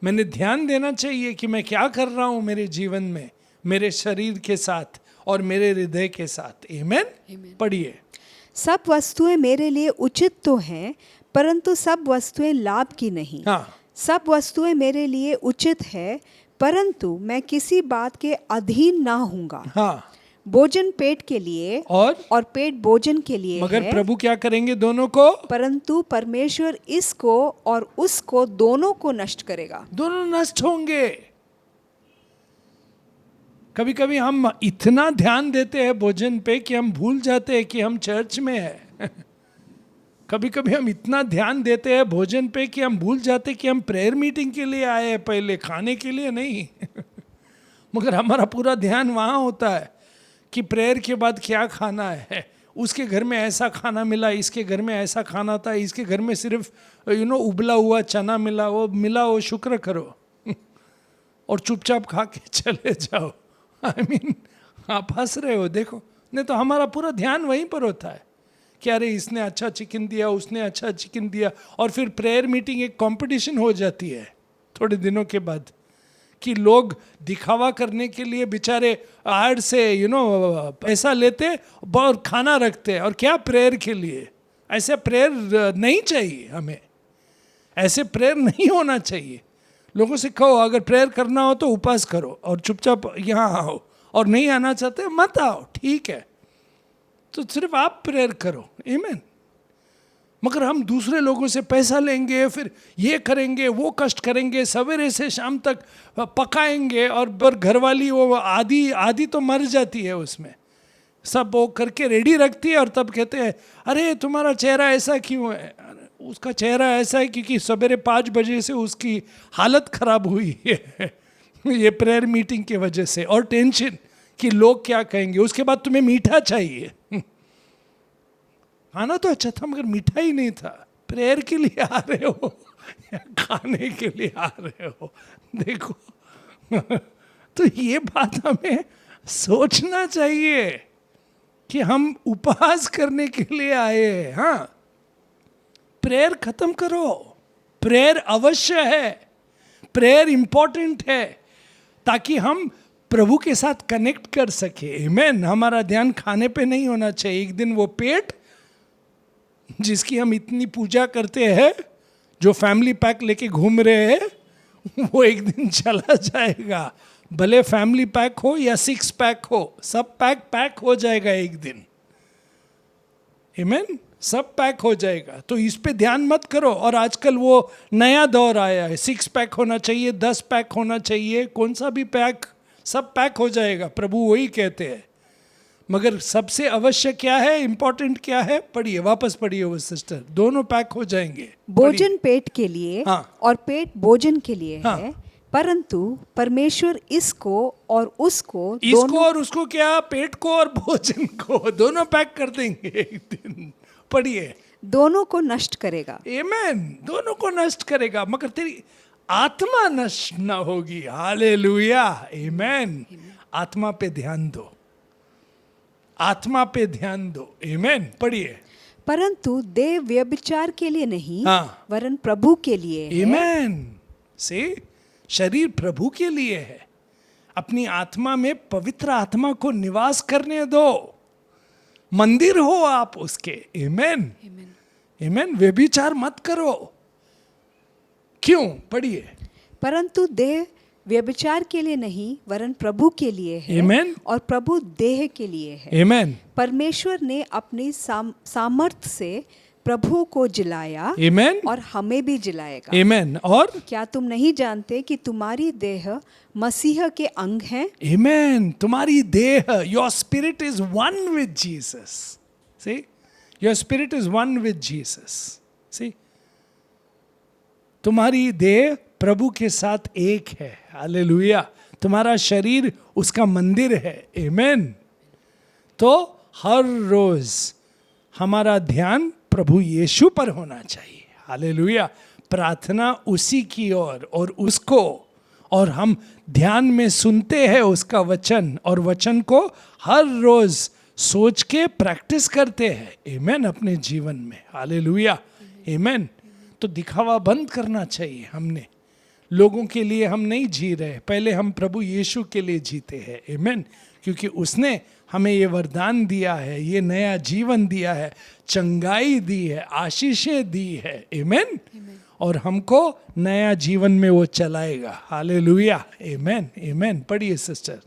मैंने ध्यान देना चाहिए कि मैं क्या कर रहा हूं मेरे जीवन में, मेरे शरीर के साथ और मेरे हृदय के साथ। आमेन। पढ़िए। सब वस्तुएं मेरे लिए उचित तो हैं, परंतु सब वस्तुएं लाभ की नहीं। हाँ, सब वस्तुएं मेरे लिए उचित है, परंतु मैं किसी बात के अधीन ना हूँगा। हाँ, भोजन पेट के लिए और पेट भोजन के लिए मगर है, प्रभु क्या करेंगे दोनों को? परंतु परमेश्वर इसको और उसको दोनों को नष्ट करेगा। दोनों नष्ट होंगे। कभी कभी हम इतना ध्यान देते हैं भोजन पे कि हम भूल जाते हैं कि हम चर्च में हैं। कभी कभी हम इतना ध्यान देते हैं भोजन पे कि हम भूल जाते हैं कि हम प्रेयर मीटिंग के लिए आए हैं, पहले खाने के लिए नहीं। मगर हमारा पूरा ध्यान वहाँ होता है कि प्रेयर के बाद क्या खाना है। उसके घर में ऐसा खाना मिला, इसके घर में ऐसा खाना था, इसके घर में सिर्फ उबला हुआ चना मिला, वो शुक्र करो और चुपचाप खा के चले जाओ। आई मीन, आप हंस रहे हो, देखो, नहीं तो हमारा पूरा ध्यान वहीं पर होता है कि अरे इसने अच्छा चिकन दिया, उसने अच्छा चिकन दिया। और फिर प्रेयर मीटिंग एक कंपटीशन हो जाती है थोड़े दिनों के बाद कि लोग दिखावा करने के लिए बेचारे आड़ से पैसा लेते और खाना रखते, और क्या प्रेयर के लिए। ऐसे प्रेयर नहीं चाहिए हमें, ऐसे प्रेयर नहीं होना चाहिए। लोगों से कहो अगर प्रेयर करना हो तो उपवास करो और चुपचाप यहाँ आओ, और नहीं आना चाहते मत आओ, ठीक है, तो सिर्फ आप प्रेयर करो। आमीन। मगर हम दूसरे लोगों से पैसा लेंगे, फिर ये करेंगे, वो कष्ट करेंगे, सवेरे से शाम तक पकाएंगे, और घरवाली वो आधी तो मर जाती है उसमें, सब वो करके रेडी रखती है, और तब कहते हैं अरे तुम्हारा चेहरा ऐसा क्यों है? उसका चेहरा ऐसा है क्योंकि सवेरे 5 बजे से उसकी हालत खराब हुई है ये प्रेयर मीटिंग के वजह से, और टेंशन कि लोग क्या कहेंगे। उसके बाद तुम्हें मीठा चाहिए, खाना तो अच्छा था मगर मीठा ही नहीं था। प्रेयर के लिए आ रहे हो या खाने के लिए आ रहे हो? देखो तो ये बात हमें सोचना चाहिए कि हम उपवास करने के लिए आए हैं। हाँ, प्रेयर खत्म करो। प्रेयर अवश्य है, प्रेयर इंपॉर्टेंट है ताकि हम प्रभु के साथ कनेक्ट कर सके। आमीन। हमारा ध्यान खाने पे नहीं होना चाहिए। एक दिन वो पेट जिसकी हम इतनी पूजा करते हैं, जो फैमिली पैक लेके घूम रहे हैं, वो एक दिन चला जाएगा। भले फैमिली पैक हो या 6 पैक हो, सब पैक हो जाएगा एक दिन। आमीन। सब पैक हो जाएगा, तो इस पे ध्यान मत करो। और आजकल वो नया दौर आया है, 6 पैक होना चाहिए, 10 पैक होना चाहिए, कौन सा भी पैक, सब पैक हो जाएगा, प्रभु वही कहते हैं। मगर सबसे अवश्य क्या है, इंपॉर्टेंट क्या है? पढ़िए, वापस पढ़िए वो सिस्टर, दोनों पैक हो जाएंगे। भोजन पेट के लिए और पेट भोजन के लिए है, परंतु परमेश्वर इसको और उसको और उसको क्या, पेट को और भोजन को दोनों पैक कर देंगे एक दिन। पढ़िए, दोनों को नष्ट करेगा। आमेन। दोनों को नष्ट करेगा, मगर तेरी आत्मा नष्ट न होगी। हालेलुया। आमेन। आत्मा पे ध्यान दो, आत्मा पे ध्यान दो। आमेन। पढ़िए, परंतु देह व्यभिचार के लिए नहीं, वरन प्रभु के लिए है। आमेन। से शरीर प्रभु के लिए है। अपनी आत्मा में पवित्र आत्मा को निवास करने दो, मंदिर हो आप उसके। आमेन। आमेन। व्यभिचार मत करो। क्यों? पढ़िए, परंतु देह व्यभिचार के लिए नहीं, वरन प्रभु के लिए है। आमेन। और प्रभु देह के लिए है। आमेन। परमेश्वर ने अपनी सामर्थ्य से प्रभु को जिलाया, आमेन, और हमें भी जिलाएगा। आमेन। और क्या तुम नहीं जानते कि तुम्हारी देह मसीह के अंग है? आमेन। तुम्हारी देह, your spirit is one with Jesus. See, your spirit is one with Jesus. See, तुम्हारी देह प्रभु के साथ एक है। हालेलुया। तुम्हारा शरीर उसका मंदिर है। आमेन। तो हर रोज हमारा ध्यान प्रभु यीशु पर होना चाहिए। हालेलुया। प्रार्थना उसी की ओर और उसको और हम ध्यान में सुनते हैं उसका वचन, और वचन को हर रोज सोच के प्रैक्टिस करते हैं आमेन अपने जीवन में, हालेलुया आमेन। तो दिखावा बंद करना चाहिए। हमने लोगों के लिए हम नहीं जी रहे, पहले हम प्रभु यीशु के लिए जीते हैं आमेन, क्योंकि उसने हमें ये वरदान दिया है, ये नया जीवन दिया है, चंगाई दी है, आशीषें दी है आमेन, और हमको नया जीवन में वो चलाएगा, हालेलुया आमेन आमेन। पढ़िए सिस्टर।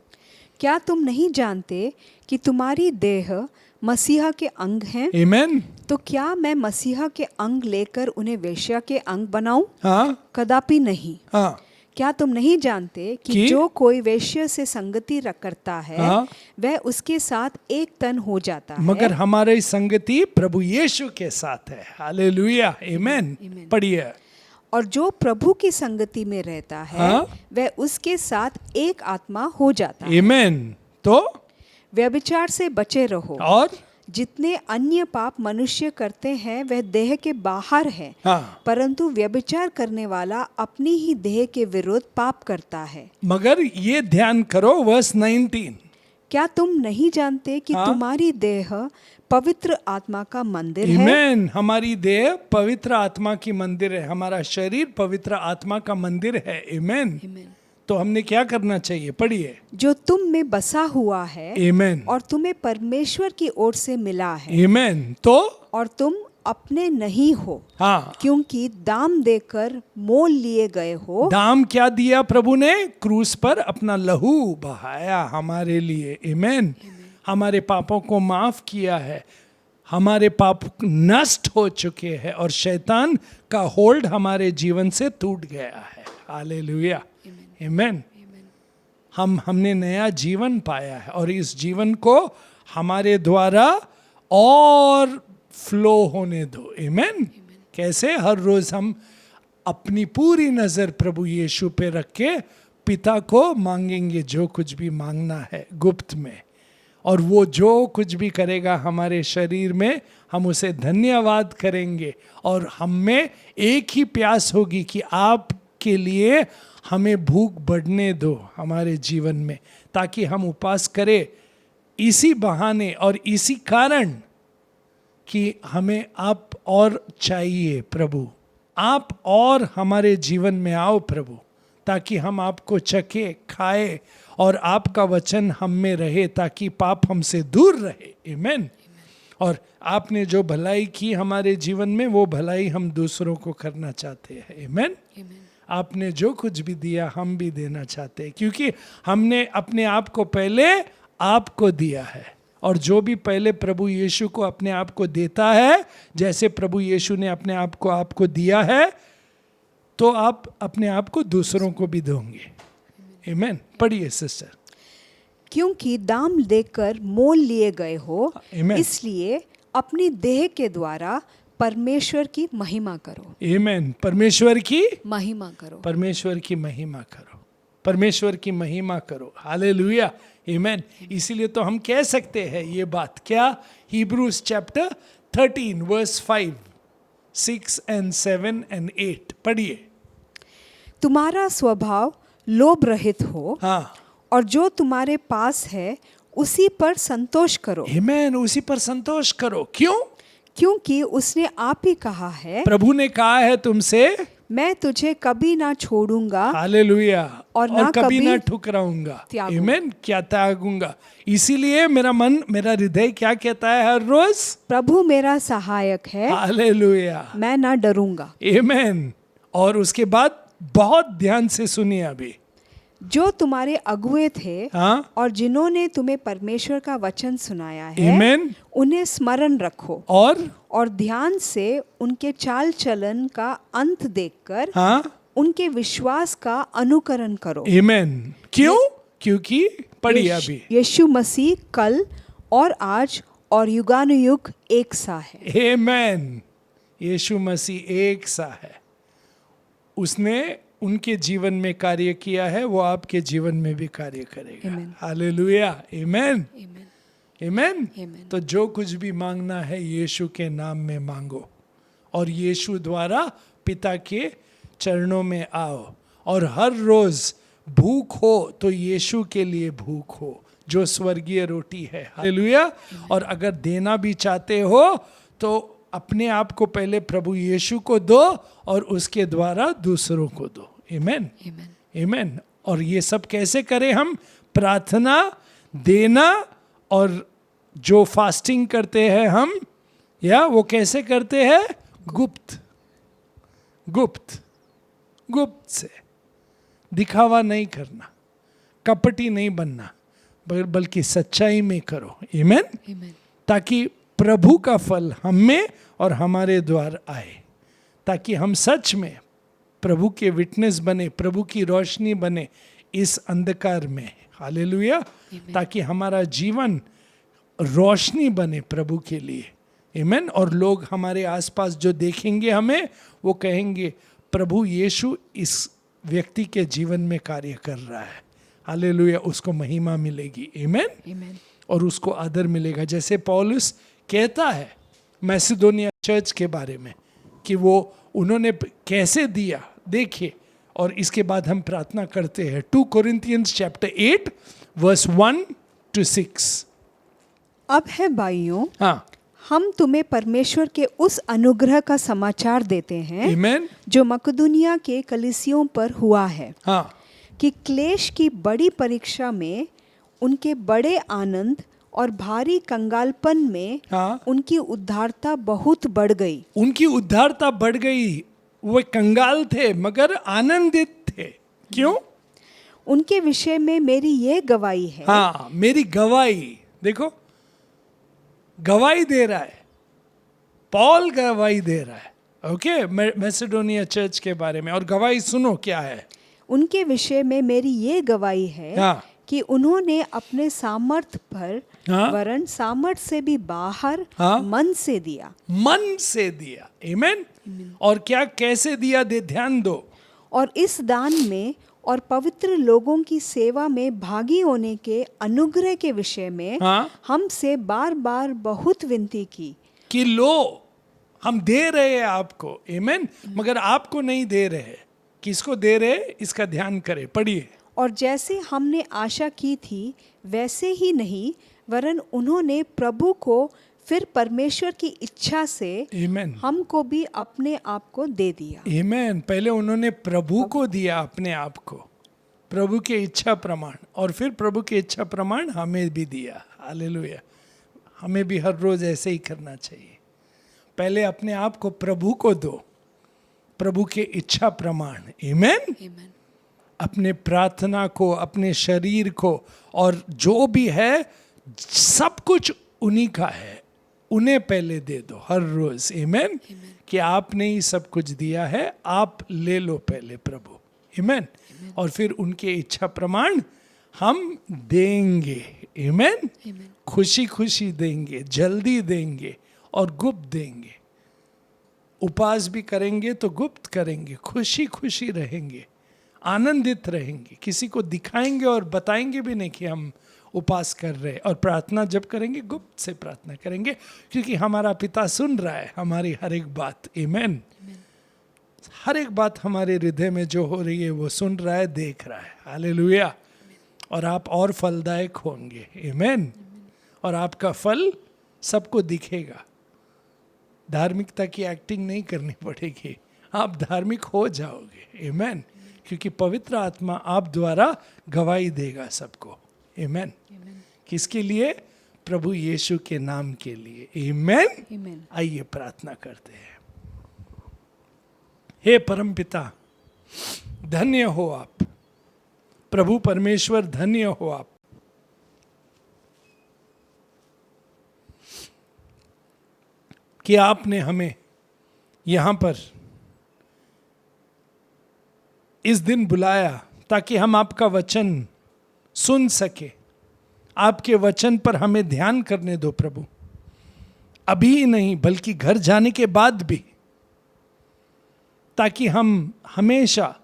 क्या तुम नहीं जानते कि तुम्हारी देह मसीहा के अंग हैं? आमेन। तो क्या मैं मसीहा के अंग लेकर उन्हें वेश्या के अंग बनाऊं? हाँ कदापि नहीं। हाँ। क्या तुम नहीं जानते कि जो कोई वेश्या से संगति करता है हाँ? वह उसके साथ एक तन हो जाता है? मगर हमारी संगति प्रभु यीशु के साथ है, हालेलुया आमेन। पढ़िए। और जो प्रभु की संगति में रहता है हाँ? वह उसके साथ एक आत्मा हो जाता है। आमेन। तो व्यभिचार से बचे रहो। और जितने अन्य पाप मनुष्य करते हैं वह देह के बाहर है, हाँ, परंतु व्यभिचार करने वाला अपनी ही देह के विरुद्ध पाप करता है। मगर ये ध्यान करो वर्स 19। क्या तुम नहीं जानते कि हाँ? तुम्हारी देह पवित्र आत्मा का मंदिर है? आमेन। हमारी देह पवित्र आत्मा की मंदिर है, हमारा शरीर पवित्र आत्मा का मंदिर है आमेन। तो हमने क्या करना चाहिए? पढ़िए। जो तुम में बसा हुआ है आमेन और तुम्हें परमेश्वर की ओर से मिला है, आमेन। तो और तुम अपने नहीं हो, हाँ, क्योंकि दाम देकर मोल लिए गए हो। दाम क्या दिया प्रभु ने? क्रूस पर अपना लहू बहाया हमारे लिए आमेन। हमारे पापों को माफ किया है, हमारे पाप नष्ट हो चुके हैं और शैतान का होल्ड हमारे जीवन से टूट गया है, हालेलुया आमेन। हमने नया जीवन पाया है और इस जीवन को हमारे द्वारा और फ्लो होने दो आमेन। कैसे? हर रोज हम अपनी पूरी नजर प्रभु यीशु पे रख के पिता को मांगेंगे जो कुछ भी मांगना है गुप्त में, और वो जो कुछ भी करेगा हमारे शरीर में हम उसे धन्यवाद करेंगे, और हम में एक ही प्यास होगी कि आपके लिए हमें भूख बढ़ने दो हमारे जीवन में, ताकि हम उपवास करें इसी बहाने और इसी कारण कि हमें आप और चाहिए प्रभु, आप और हमारे जीवन में आओ प्रभु, ताकि हम आपको चखे खाए और आपका वचन हम में रहे, ताकि पाप हमसे दूर रहे आमेन। और आपने जो भलाई की हमारे जीवन में वो भलाई हम दूसरों को करना चाहते हैं आमेन। आपने जो कुछ भी दिया हम भी देना चाहते हैं, क्योंकि हमने अपने आप को पहले आपको दिया है, और जो भी पहले प्रभु यीशु को अपने आप को देता है, जैसे प्रभु यीशु ने अपने आप को आपको दिया है, तो आप अपने आप को दूसरों को भी दोगे आमेन। पढ़िए सिस्टर। क्योंकि दाम देकर मोल लिए गए हो, Amen. इसलिए अपनी देह के द्वारा परमेश्वर की महिमा करो। आमेन। परमेश्वर की महिमा करो। परमेश्वर की महिमा करो, परमेश्वर की महिमा करो, हालेलुया आमेन। इसीलिए तो हम कह सकते हैं ये बात, क्या? Hebrews chapter 13 verse 5, 6 and 7 and 8 पढ़िए। तुम्हारा स्वभाव लोभ रहित हो, हाँ, और जो तुम्हारे पास है उसी पर संतोष करो। आमेन। उसी पर संतोष करो। क्यों? क्योंकि उसने आप ही कहा है, प्रभु ने कहा है तुमसे, मैं तुझे कभी ना छोड़ूंगा हालेलुया, और ना कभी कभी ना ठुकराऊंगा त्यागूंगा। आमेन। क्या त्यागूंगा? इसीलिए मेरा मन, मेरा हृदय क्या कहता है हर रोज? प्रभु मेरा सहायक है, हालेलुया मैं ना डरूंगा। आमेन। और उसके बाद बहुत ध्यान से सुनिए अभी, जो तुम्हारे अगुए थे, हाँ, और जिन्होंने तुम्हें परमेश्वर का वचन सुनाया है, आमेन, उन्हें स्मरण रखो, और ध्यान से उनके चाल चलन का अंत देखकर हाँ, उनके विश्वास का अनुकरण करो। आमेन। क्यों? क्योंकि पढ़िए अभी, यीशु मसीह कल और आज और युगानुयुग एक सा है। आमेन। यीशु मसीह एक सा है, उसने उनके जीवन में कार्य किया है, वो आपके जीवन में भी कार्य करेगा। हालेलुया आमेन आमेन। तो जो कुछ भी मांगना है यीशु के नाम में मांगो, और यीशु द्वारा पिता के चरणों में आओ, और हर रोज भूख हो तो यीशु के लिए भूख हो, जो स्वर्गीय रोटी है। हालेलुया। और अगर देना भी चाहते हो तो अपने आप को पहले प्रभु यीशु को दो और उसके द्वारा दूसरों को दो। आमेन, आमेन। और ये सब कैसे करें हम? प्रार्थना, देना, और जो फास्टिंग करते हैं हम, या वो कैसे करते हैं? गुप्त से। दिखावा नहीं करना, कपटी नहीं बनना, बल्कि सच्चाई में करो। आमेन। ताकि प्रभु का फल हम में और हमारे द्वार आए, ताकि हम सच में प्रभु के विटनेस बने, प्रभु की रोशनी बने इस अंधकार में। हालेलुया। ताकि हमारा जीवन रोशनी बने प्रभु के लिए। आमेन। और लोग हमारे आसपास जो देखेंगे हमें, वो कहेंगे प्रभु यीशु इस व्यक्ति के जीवन में कार्य कर रहा है। हालेलुया। उसको महिमा मिलेगी। आमेन। और उसको आदर मिलेगा। जैसे पौलुस कहता है मैसिडोनिया चर्च के बारे में कि वो उन्होंने कैसे दिया, देखिए। और इसके बाद हम प्रार्थना करते हैं। 2 कोरिन्थियंस चैप्टर 8 वर्स 1-6। अब है भाइयों, हाँ, हम तुम्हें परमेश्वर के उस अनुग्रह का समाचार देते हैं आमेन, जो मकदूनिया के कलीसियों पर हुआ है, हाँ, कि क्लेश की बड़ी परीक्षा में उनके बड़े आनंद और भारी कंगालपन में हाँ। उनकी उद्धारता बहुत बढ़ गई। उनकी उद्धारता बढ़ गई। वो कंगाल थे मगर आनंदित थे। क्यों? उनके विषय में मेरी ये गवाही है। हाँ, मेरी गवाही। देखो, गवाही दे रहा है, पॉल गवाही दे रहा है। ओके, मैसिडोनिया चर्च के बारे में। और गवाही सुनो क्या है। उनके विषय में मेरी ये गवाही है, हाँ, कि उन्होंने अपने सामर्थ पर, हाँ, वरन सामर्थ से भी बाहर, हाँ, मन से दिया। मन से दिया। आमेन। और क्या, कैसे दिया? ध्यान दो। और इस दान में और पवित्र लोगों की सेवा में भागी होने के अनुग्रह के विषय में हाँ, हमसे बार बार बहुत विनती की कि लो, हम दे रहे हैं आपको। आमेन। मगर आपको नहीं दे रहे। किसको दे रहे? इसका ध्यान करें, पढ़िए। और जैसे हमने आशा की थी वैसे ही नहीं, वरन उन्होंने प्रभु को फिर परमेश्वर की इच्छा से आमेन, हमको भी अपने आप को दे दिया। आमेन। पहले उन्होंने प्रभु को दिया अपने आप को, प्रभु के इच्छा प्रमाण, और फिर प्रभु के इच्छा प्रमाण हमें भी दिया। हालेलुया। हमें भी हर रोज ऐसे ही करना चाहिए। पहले अपने आप को प्रभु को दो, प्रभु के इच्छा प्रमाण। आमेन। अपने प्रार्थना को, अपने शरीर को, और जो भी है सब कुछ उन्हीं का है, उन्हें पहले दे दो हर रोज। आमेन। कि आपने ही सब कुछ दिया है, आप ले लो पहले प्रभु। आमेन। और फिर उनके इच्छा प्रमाण हम देंगे। आमेन। खुशी खुशी देंगे, जल्दी देंगे और गुप्त देंगे। उपवास भी करेंगे तो गुप्त करेंगे, खुशी खुशी रहेंगे, आनंदित रहेंगे। किसी को दिखाएंगे और बताएंगे भी नहीं कि हम उपवास कर रहे हैं। और प्रार्थना जब करेंगे गुप्त से प्रार्थना करेंगे, क्योंकि हमारा पिता सुन रहा है हमारी हर एक बात। आमेन। हर एक बात हमारे हृदय में जो हो रही है वो सुन रहा है, देख रहा है। हालेलुया। और आप और फलदायक होंगे। आमेन। और आपका फल सबको दिखेगा। धार्मिकता की एक्टिंग नहीं करनी पड़ेगी, आप धार्मिक हो जाओगे। आमेन। क्योंकि पवित्र आत्मा आप द्वारा गवाही देगा सबको। आमेन। किसके लिए? प्रभु यीशु के नाम के लिए। आमेन। आइए प्रार्थना करते हैं। हे परमपिता, धन्य हो आप प्रभु परमेश्वर, धन्य हो आप कि आपने हमें यहाँ पर इस दिन बुलाया ताकि हम आपका वचन सुन सके। आपके वचन पर हमें ध्यान करने दो प्रभु, अभी ही नहीं बल्कि घर जाने के बाद भी, ताकि हम हमेशा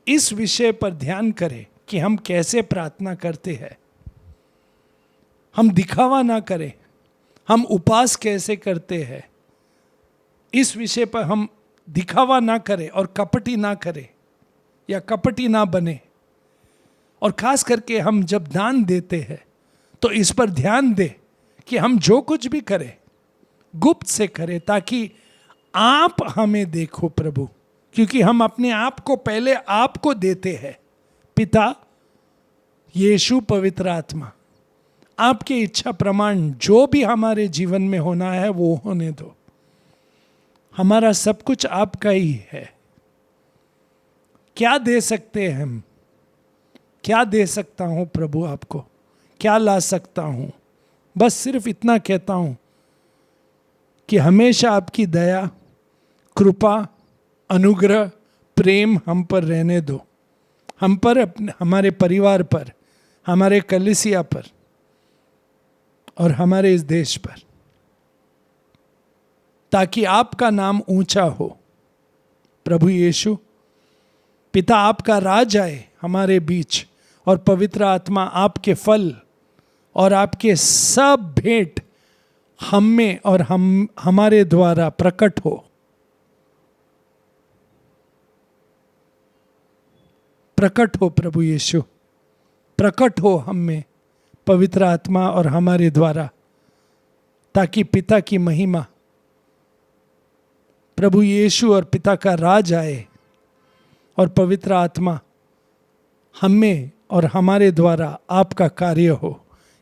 इस विषय पर ध्यान करें कि हम कैसे प्रार्थना करते हैं। हम दिखावा ना करें, हम उपवास कैसे करते हैं, इस विषय पर हम दिखावा ना करें और कपटी ना करें या कपटी ना बने। और खास करके हम जब दान देते हैं तो इस पर ध्यान दें कि हम जो कुछ भी करें गुप्त से करें, ताकि आप हमें देखो प्रभु, क्योंकि हम अपने आप को पहले आपको देते हैं। पिता, यीशु, पवित्र आत्मा, आपकी इच्छा प्रमाण जो भी हमारे जीवन में होना है वो होने दो। हमारा सब कुछ आपका ही है। क्या दे सकते हैं हम? क्या दे सकता हूं प्रभु आपको? क्या ला सकता हूं? बस सिर्फ इतना कहता हूं कि हमेशा आपकी दया, कृपा, अनुग्रह, प्रेम हम पर रहने दो, हम पर, अपने, हमारे परिवार पर, हमारे कलीसिया पर और हमारे इस देश पर, ताकि आपका नाम ऊंचा हो। प्रभु यीशु, पिता आपका राज आए हमारे बीच, और पवित्र आत्मा आपके फल और आपके सब भेंट हम में और हम हमारे द्वारा प्रकट हो। प्रकट हो प्रभु यीशु, प्रकट हो हम में पवित्र आत्मा और हमारे द्वारा, ताकि पिता की महिमा, प्रभु यीशु और पिता का राज आए और पवित्र आत्मा हमें और हमारे द्वारा आपका कार्य हो।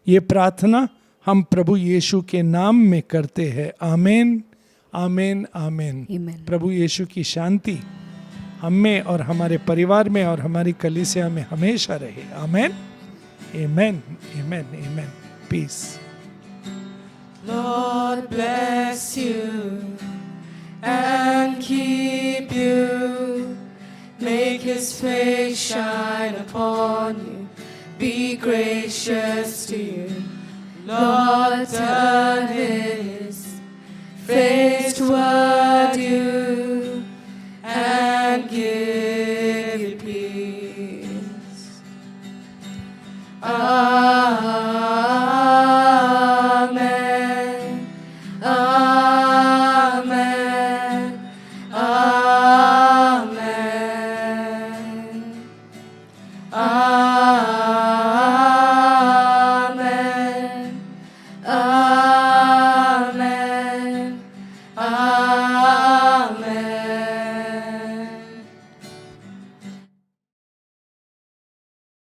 ये प्रार्थना हम प्रभु यीशु के नाम में करते हैं। आमीन, आमीन, आमीन। Amen. प्रभु यीशु की शांति हम में और हमारे परिवार में और हमारी कलीसिया में हमेशा रहे। आमीन, आमीन, आमीन, आमीन। Piece. Lord bless you and keep you. Make his face shine upon you. Be gracious to you. Lord turn his face toward you